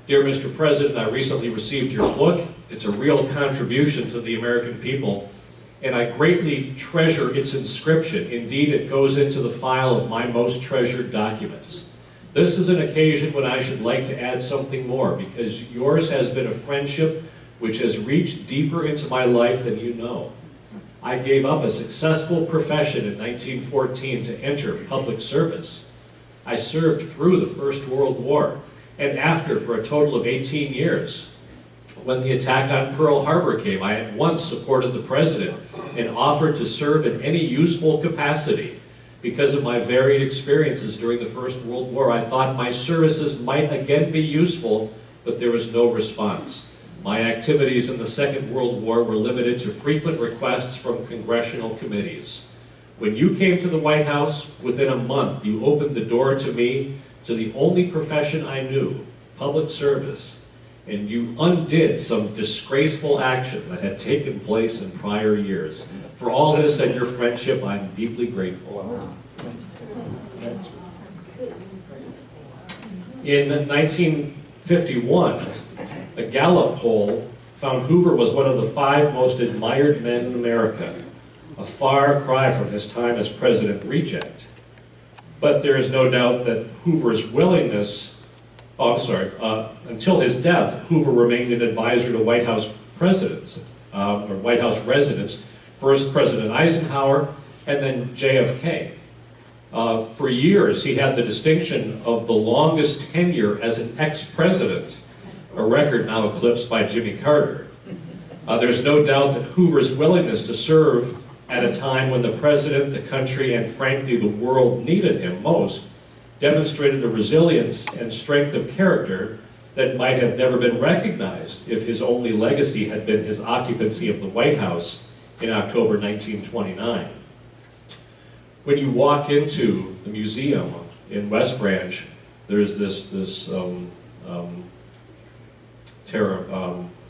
Dear Mr. President, I recently received your book. It's a real contribution to the American people, and I greatly treasure its inscription. Indeed, it goes into the file of my most treasured documents. This is an occasion when I should like to add something more, because yours has been a friendship which has reached deeper into my life than you know. I gave up a successful profession in 1914 to enter public service. I served through the First World War, and after for a total of 18 years. When the attack on Pearl Harbor came, I at once supported the president and offered to serve in any useful capacity. Because of my varied experiences during the First World War, I thought my services might again be useful, but there was no response. My activities in the Second World War were limited to frequent requests from congressional committees. When you came to the White House, within a month, you opened the door to me to the only profession I knew, public service. And you undid some disgraceful action that had taken place in prior years. For all this and your friendship, I'm deeply grateful. In 1951, a Gallup poll found Hoover was one of the 5 most admired men in America, a far cry from his time as president-reject. But there is no doubt that Hoover's willingness until his death, Hoover remained an advisor to White House presidents, or White House residents, first President Eisenhower and then JFK. For years, he had the distinction of the longest tenure as an ex-president, a record now eclipsed by Jimmy Carter. There's no doubt that Hoover's willingness to serve at a time when the president, the country, and frankly the world needed him most, demonstrated a resilience and strength of character that might have never been recognized if his only legacy had been his occupancy of the White House in October 1929. When you walk into the museum in West Branch, there's this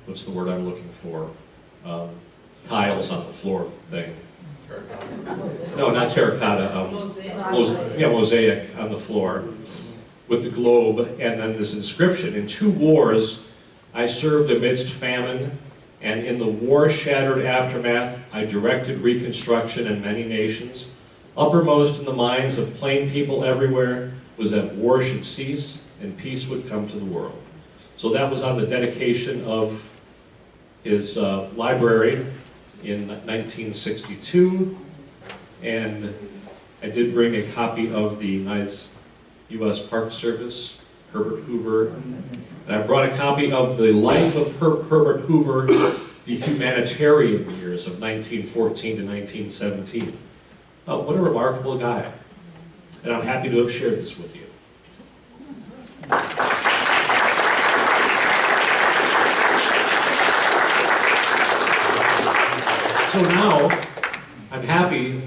what's the word I'm looking for? Tiles on the floor thing. No, not terracotta, mosaic on the floor with the globe, and then this inscription: in 2 wars I served amidst famine, And in the war-shattered aftermath, I directed reconstruction in many nations. Uppermost in the minds of plain people everywhere was that war should cease and peace would come to the world. So that was on the dedication of his library in 1962. And I did bring a copy of the nice U.S. Park Service, Herbert Hoover. And I brought a copy of the life of Herbert Hoover, the humanitarian years of 1914 to 1917. Oh, what a remarkable guy. And I'm happy to have shared this with you. So now, I'm happy,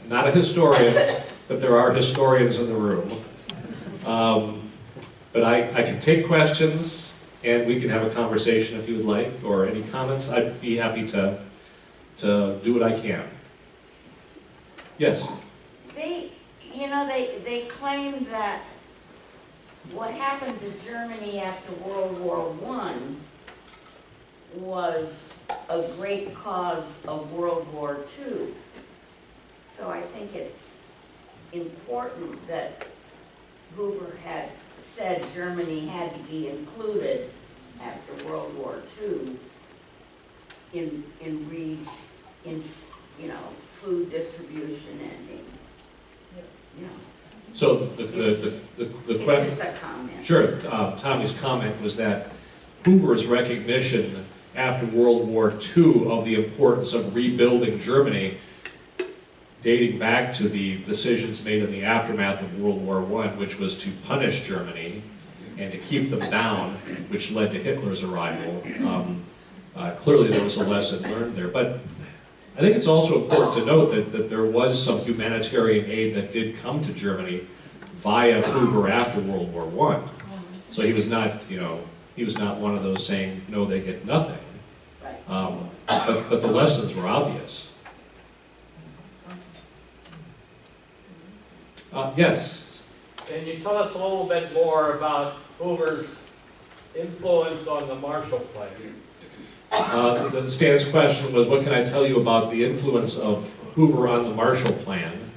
not a historian, but there are historians in the room. But I can take questions, and we can have a conversation if you would like, or any comments. I'd be happy to do what I can. Yes? They claim that what happened to Germany after World War I was a great cause of World War II. So I think it's important that Hoover had said Germany had to be included after World War II in food distribution and So the it's question. just a comment. Sure, Tommy's comment was that Hoover's recognition after World War II of the importance of rebuilding Germany, dating back to the decisions made in the aftermath of World War I, which was to punish Germany and to keep them down, which led to Hitler's arrival. Clearly there was a lesson learned there. But I think it's also important to note that there was some humanitarian aid that did come to Germany via Hoover after World War I. So he was not, he was not one of those saying, no, they get nothing. But the lessons were obvious. Yes? Can you tell us a little bit more about Hoover's influence on the Marshall Plan? Stan's question was, what can I tell you about the influence of Hoover on the Marshall Plan?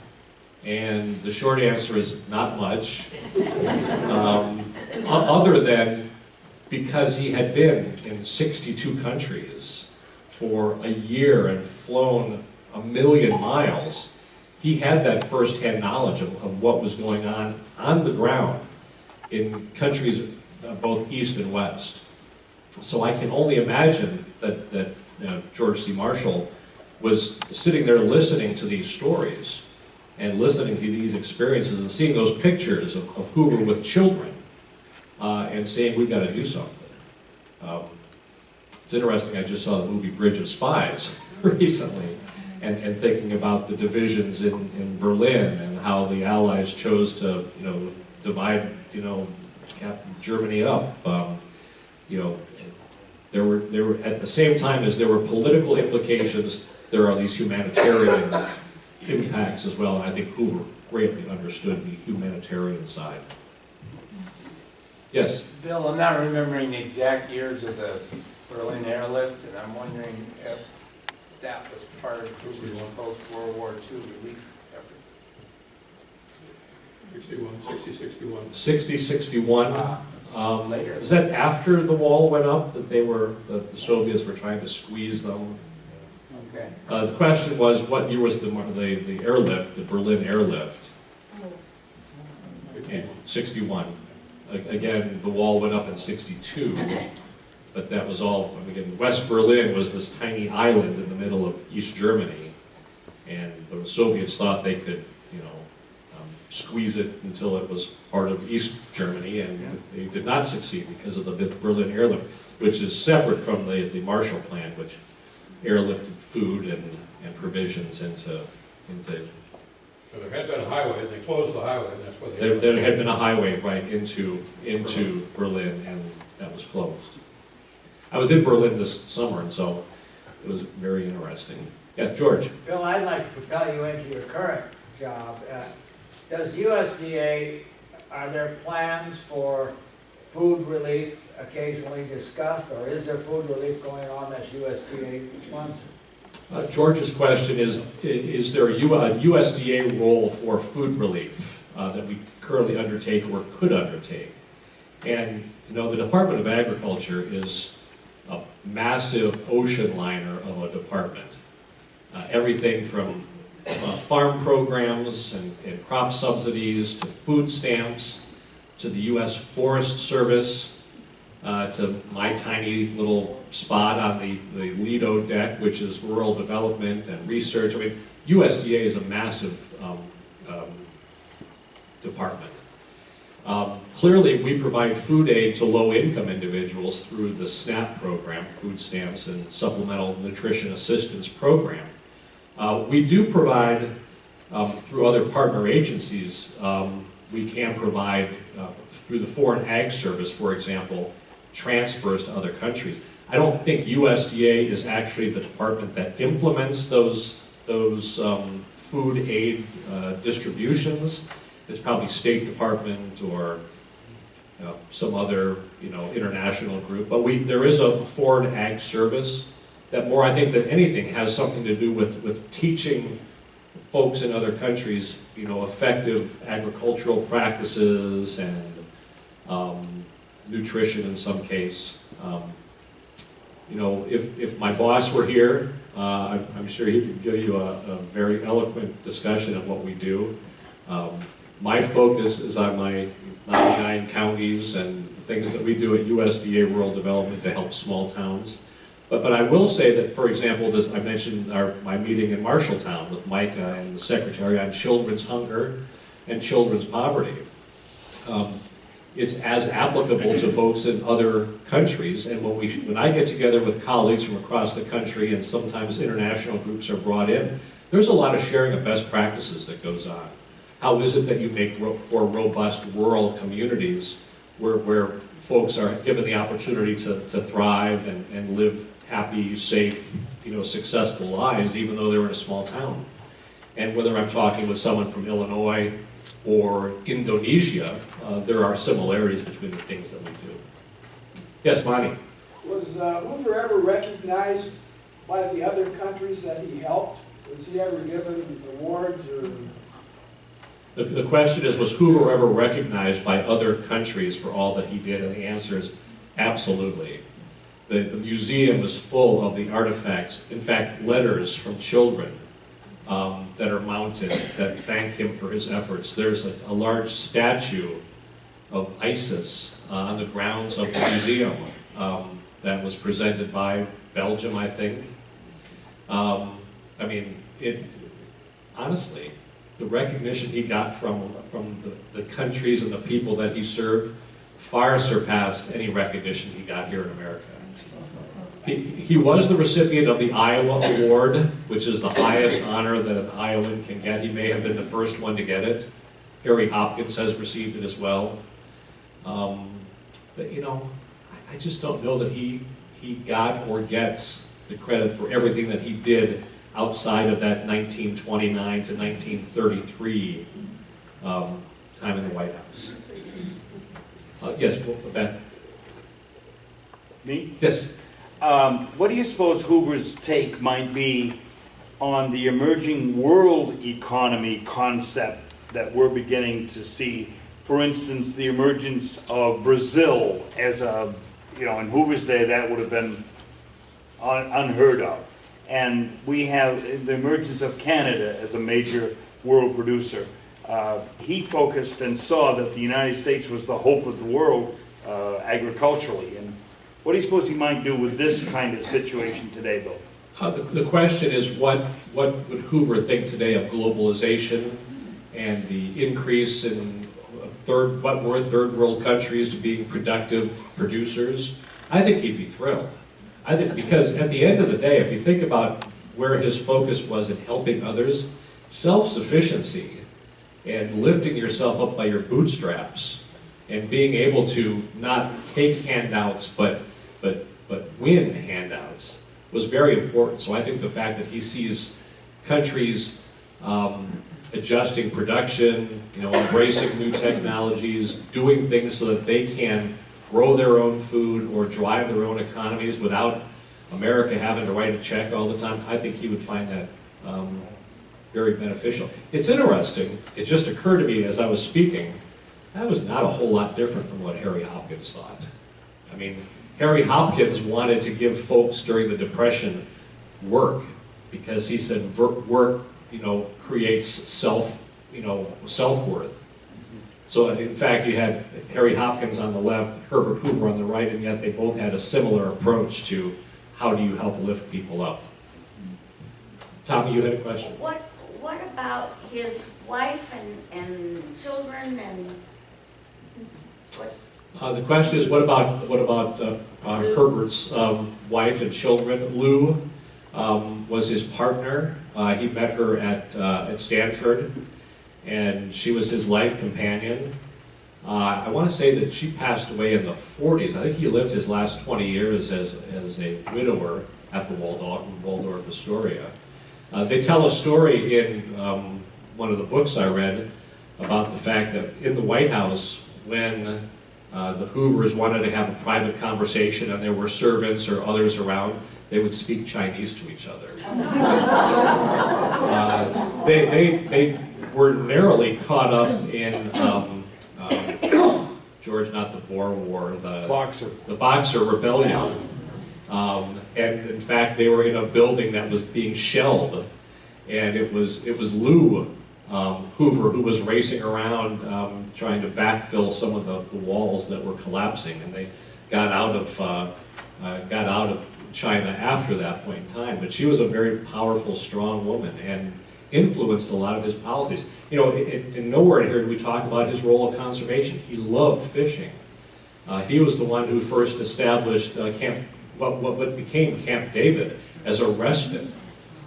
And the short answer is not much, other than because he had been in 62 countries for a year and flown 1 million miles. He had that first-hand knowledge of what was going on the ground in countries both east and west. So I can only imagine that George C. Marshall was sitting there listening to these stories and listening to these experiences and seeing those pictures of Hoover with children and saying, we've got to do something. It's interesting, I just saw the movie Bridge of Spies recently, and thinking about the divisions in Berlin and how the Allies chose to, divide, Germany up. There were at the same time as there were political implications, there are these humanitarian impacts as well, and I think Hoover greatly understood the humanitarian side. Yes? Bill, I'm not remembering the exact years of the Berlin Airlift, and I'm wondering if that was part of Hoover's post-World War II relief effort. 60, 61. Later. Is that after the wall went up that the Soviets were trying to squeeze them? Okay. The question was, what year was the airlift, the Berlin Airlift? 61. Again, the wall went up in 62, but that was all, again, West Berlin was this tiny island in the middle of East Germany, and the Soviets thought they could, squeeze it until it was part of East Germany, and they did not succeed because of the Berlin Airlift, which is separate from the Marshall Plan, which airlifted food and provisions into. So there had been a highway, and they closed the highway, and that's what they. There had been a highway right into Berlin, and that was closed. I was in Berlin this summer, and so it was very interesting. Yeah, George. Bill, I'd like to propel you into your current job. Does USDA, are there plans for food relief occasionally discussed, or is there food relief going on that's USDA sponsored? George's question is there a USDA role for food relief that we currently undertake or could undertake? And you know, the Department of Agriculture is a massive ocean liner of a department. Everything from farm programs and crop subsidies to food stamps to the U.S. Forest Service to my tiny little spot on the Lido deck, which is rural development and research. I mean, USDA is a massive department. Clearly, we provide food aid to low-income individuals through the SNAP program, food stamps and supplemental nutrition assistance program. We do provide, through other partner agencies, we can provide, through the Foreign Ag Service, for example, transfers to other countries. I don't think USDA is actually the department that implements those food aid distributions. It's probably State Department or some other, international group. But there is a Foreign Ag Service that more, I think, than anything, has something to do with teaching folks in other countries, effective agricultural practices and nutrition in some case. If my boss were here, I'm sure he could give you a very eloquent discussion of what we do. My focus is on my 99 counties and things that we do at USDA Rural Development to help small towns. But I will say that, for example, I mentioned my meeting in Marshalltown with Micah and the Secretary on children's hunger and children's poverty. It's as applicable to folks in other countries, and when I get together with colleagues from across the country, and sometimes international groups are brought in, there's a lot of sharing of best practices that goes on. How is it that you make more robust rural communities where folks are given the opportunity to thrive and live happy, safe, successful lives, even though they're in a small town? And whether I'm talking with someone from Illinois or Indonesia, there are similarities between the things that we do. Yes, Monty? Was Hoover ever recognized by the other countries that he helped? Was he ever given awards or? The question is, was Hoover ever recognized by other countries for all that he did? And the answer is absolutely. The museum is full of the artifacts, in fact, letters from children that are mounted that thank him for his efforts. There's a large statue of Isis on the grounds of the museum that was presented by Belgium, I think. Honestly, the recognition he got from the countries and the people that he served far surpassed any recognition he got here in America. He was the recipient of the Iowa Award, which is the highest honor that an Iowan can get. He may have been the first one to get it. Harry Hopkins has received it as well. But I just don't know that he got or gets the credit for everything that he did outside of that 1929 to 1933 time in the White House. Yes, Beth? Me? Yes. What do you suppose Hoover's take might be on the emerging world economy concept that we're beginning to see? For instance, the emergence of Brazil as in Hoover's day, that would have been unheard of. And we have the emergence of Canada as a major world producer. He focused and saw that the United States was the hope of the world agriculturally. And what do you suppose he might do with this kind of situation today, Bill? The question is, what would Hoover think today of globalization and the increase in third world countries to being productive producers? I think he'd be thrilled. I think because at the end of the day, if you think about where his focus was in helping others, self-sufficiency and lifting yourself up by your bootstraps and being able to not take handouts but win handouts was very important. So I think the fact that he sees countries adjusting production, embracing new technologies, doing things so that they can grow their own food or drive their own economies without America having to write a check all the time, I think he would find that very beneficial. It's interesting, it just occurred to me as I was speaking, that was not a whole lot different from what Harry Hopkins thought. I mean, Harry Hopkins wanted to give folks during the Depression work, because he said work, creates self-worth. So in fact, you had Harry Hopkins on the left, Herbert Hoover on the right, and yet they both had a similar approach to how do you help lift people up. Tommy, you had a question? What about his wife and children and what? The question is, what about Herbert's wife and children? Lou was his partner. He met her at Stanford, and she was his life companion. I want to say that she passed away in the 40s. I think he lived his last 20 years as a widower at the Waldorf Astoria. They tell a story in one of the books I read about the fact that in the White House, when the Hoovers wanted to have a private conversation and there were servants or others around, they would speak Chinese to each other. They were narrowly caught up in, George, not the Boer War, the Boxer Rebellion. And in fact, they were in a building that was being shelled, and it was Lou Hoover who was racing around trying to backfill some of the walls that were collapsing, and they got out of China after that point in time. But she was a very powerful, strong woman and influenced a lot of his policies. In nowhere in here do we talk about his role of conservation. He loved fishing. He was the one who first established what became Camp David as a respite.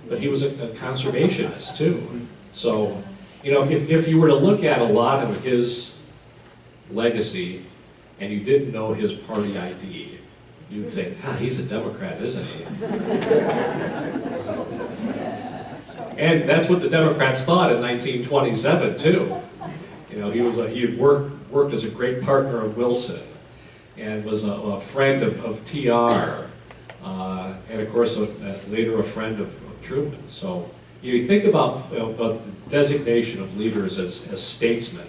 But he was a conservationist too. So, if you were to look at a lot of his legacy and you didn't know his party ID, you'd say, he's a Democrat, isn't he? And that's what the Democrats thought in 1927 too. He had worked as a great partner of Wilson, and was a friend of TR, and of course later a friend of Truman. So you think about the designation of leaders as statesmen,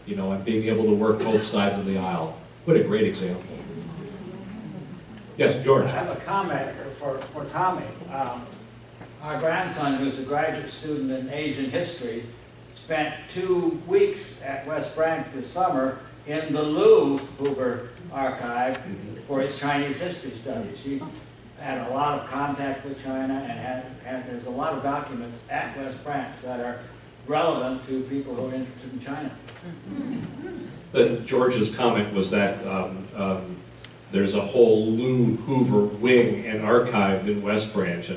and being able to work both sides of the aisle. What a great example. Yes, George. I have a comment for Tommy. Our grandson, who's a graduate student in Asian history, spent 2 weeks at West Branch this summer in the Lou Hoover archive for his Chinese history studies. He had a lot of contact with China, and there's a lot of documents at West Branch that are relevant to people who are interested in China. George's comment was that there's a whole Lou Hoover wing and archive in West Branch,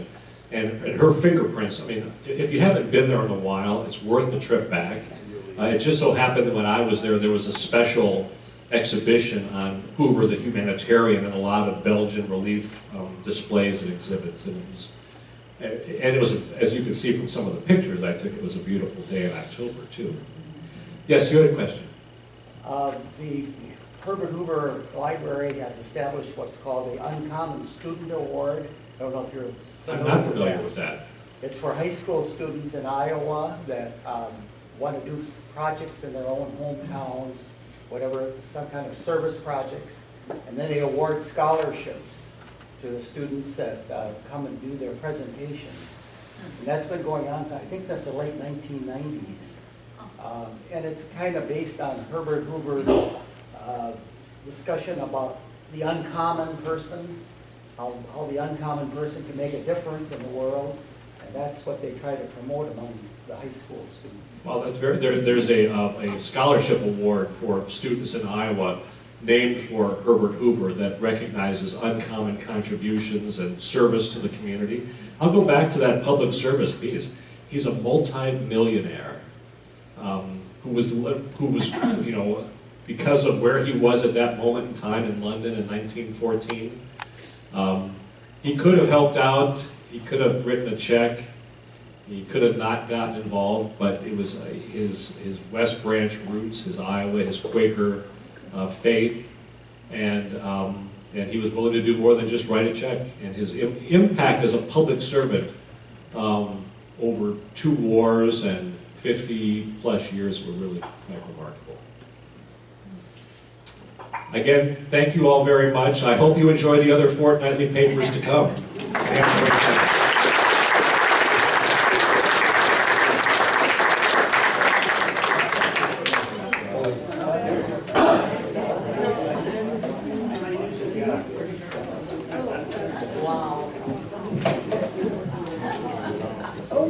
and her fingerprints. I mean, if you haven't been there in a while, it's worth the trip back. It just so happened that when I was there was a special exhibition on Hoover the humanitarian and a lot of Belgian relief displays and exhibits. And it was, as you can see from some of the pictures I took, it was a beautiful day in October too. Yes, you had a question. The Herbert Hoover Library has established what's called the Uncommon Student Award. I don't know if you're I'm not familiar with that. It's for high school students in Iowa that want to do projects in their own hometowns, whatever, some kind of service projects. And then they award scholarships to the students that come and do their presentations. And that's been going on, I think, since the late 1990s. And it's kind of based on Herbert Hoover's discussion about the uncommon person, how the uncommon person can make a difference in the world. And that's what they try to promote among the high school students. Well, that's there's a scholarship award for students in Iowa named for Herbert Hoover that recognizes uncommon contributions and service to the community. I'll go back to that public service piece. He's a multi-millionaire who was, because of where he was at that moment in time in London in 1914. He could have helped out. He could have written a check. He could have not gotten involved, but it was his West Branch roots, his Iowa, his Quaker faith And he was willing to do more than just write a check. And his impact as a public servant over 2 wars and 50+ years were really quite remarkable. Again, thank you all very much. I hope you enjoy the other fortnightly papers to come.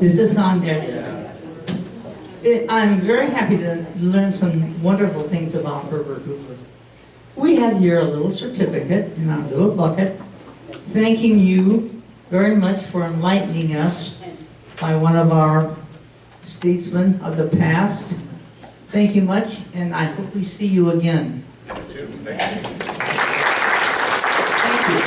Is this on there? I'm very happy to learn some wonderful things about Herbert Hoover. We have here a little certificate in our little bucket, thanking you very much for enlightening us by one of our statesmen of the past. Thank you much, and I hope we see you again. Thank you. Thank you.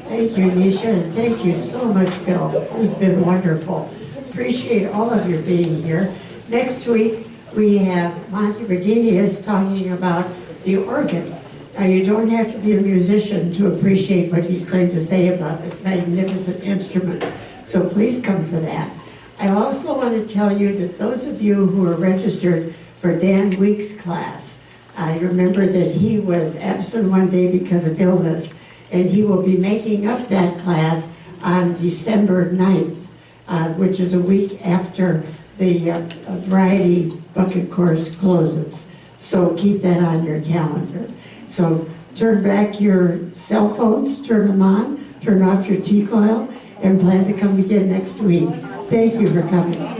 Thank you, Nisha, and thank you so much, Bill. This has been wonderful. Appreciate all of you being here. Next week, we have Monty Rodinius talking about the organ. Now, you don't have to be a musician to appreciate what he's going to say about this magnificent instrument, so please come for that. I also want to tell you that those of you who are registered for Dan Week's class, I remember that he was absent one day because of illness, and he will be making up that class on December 9th, which is a week after the variety bucket course closes. So keep that on your calendar. So turn back your cell phones, turn them on, turn off your tea coil, and plan to come again next week. Thank you for coming.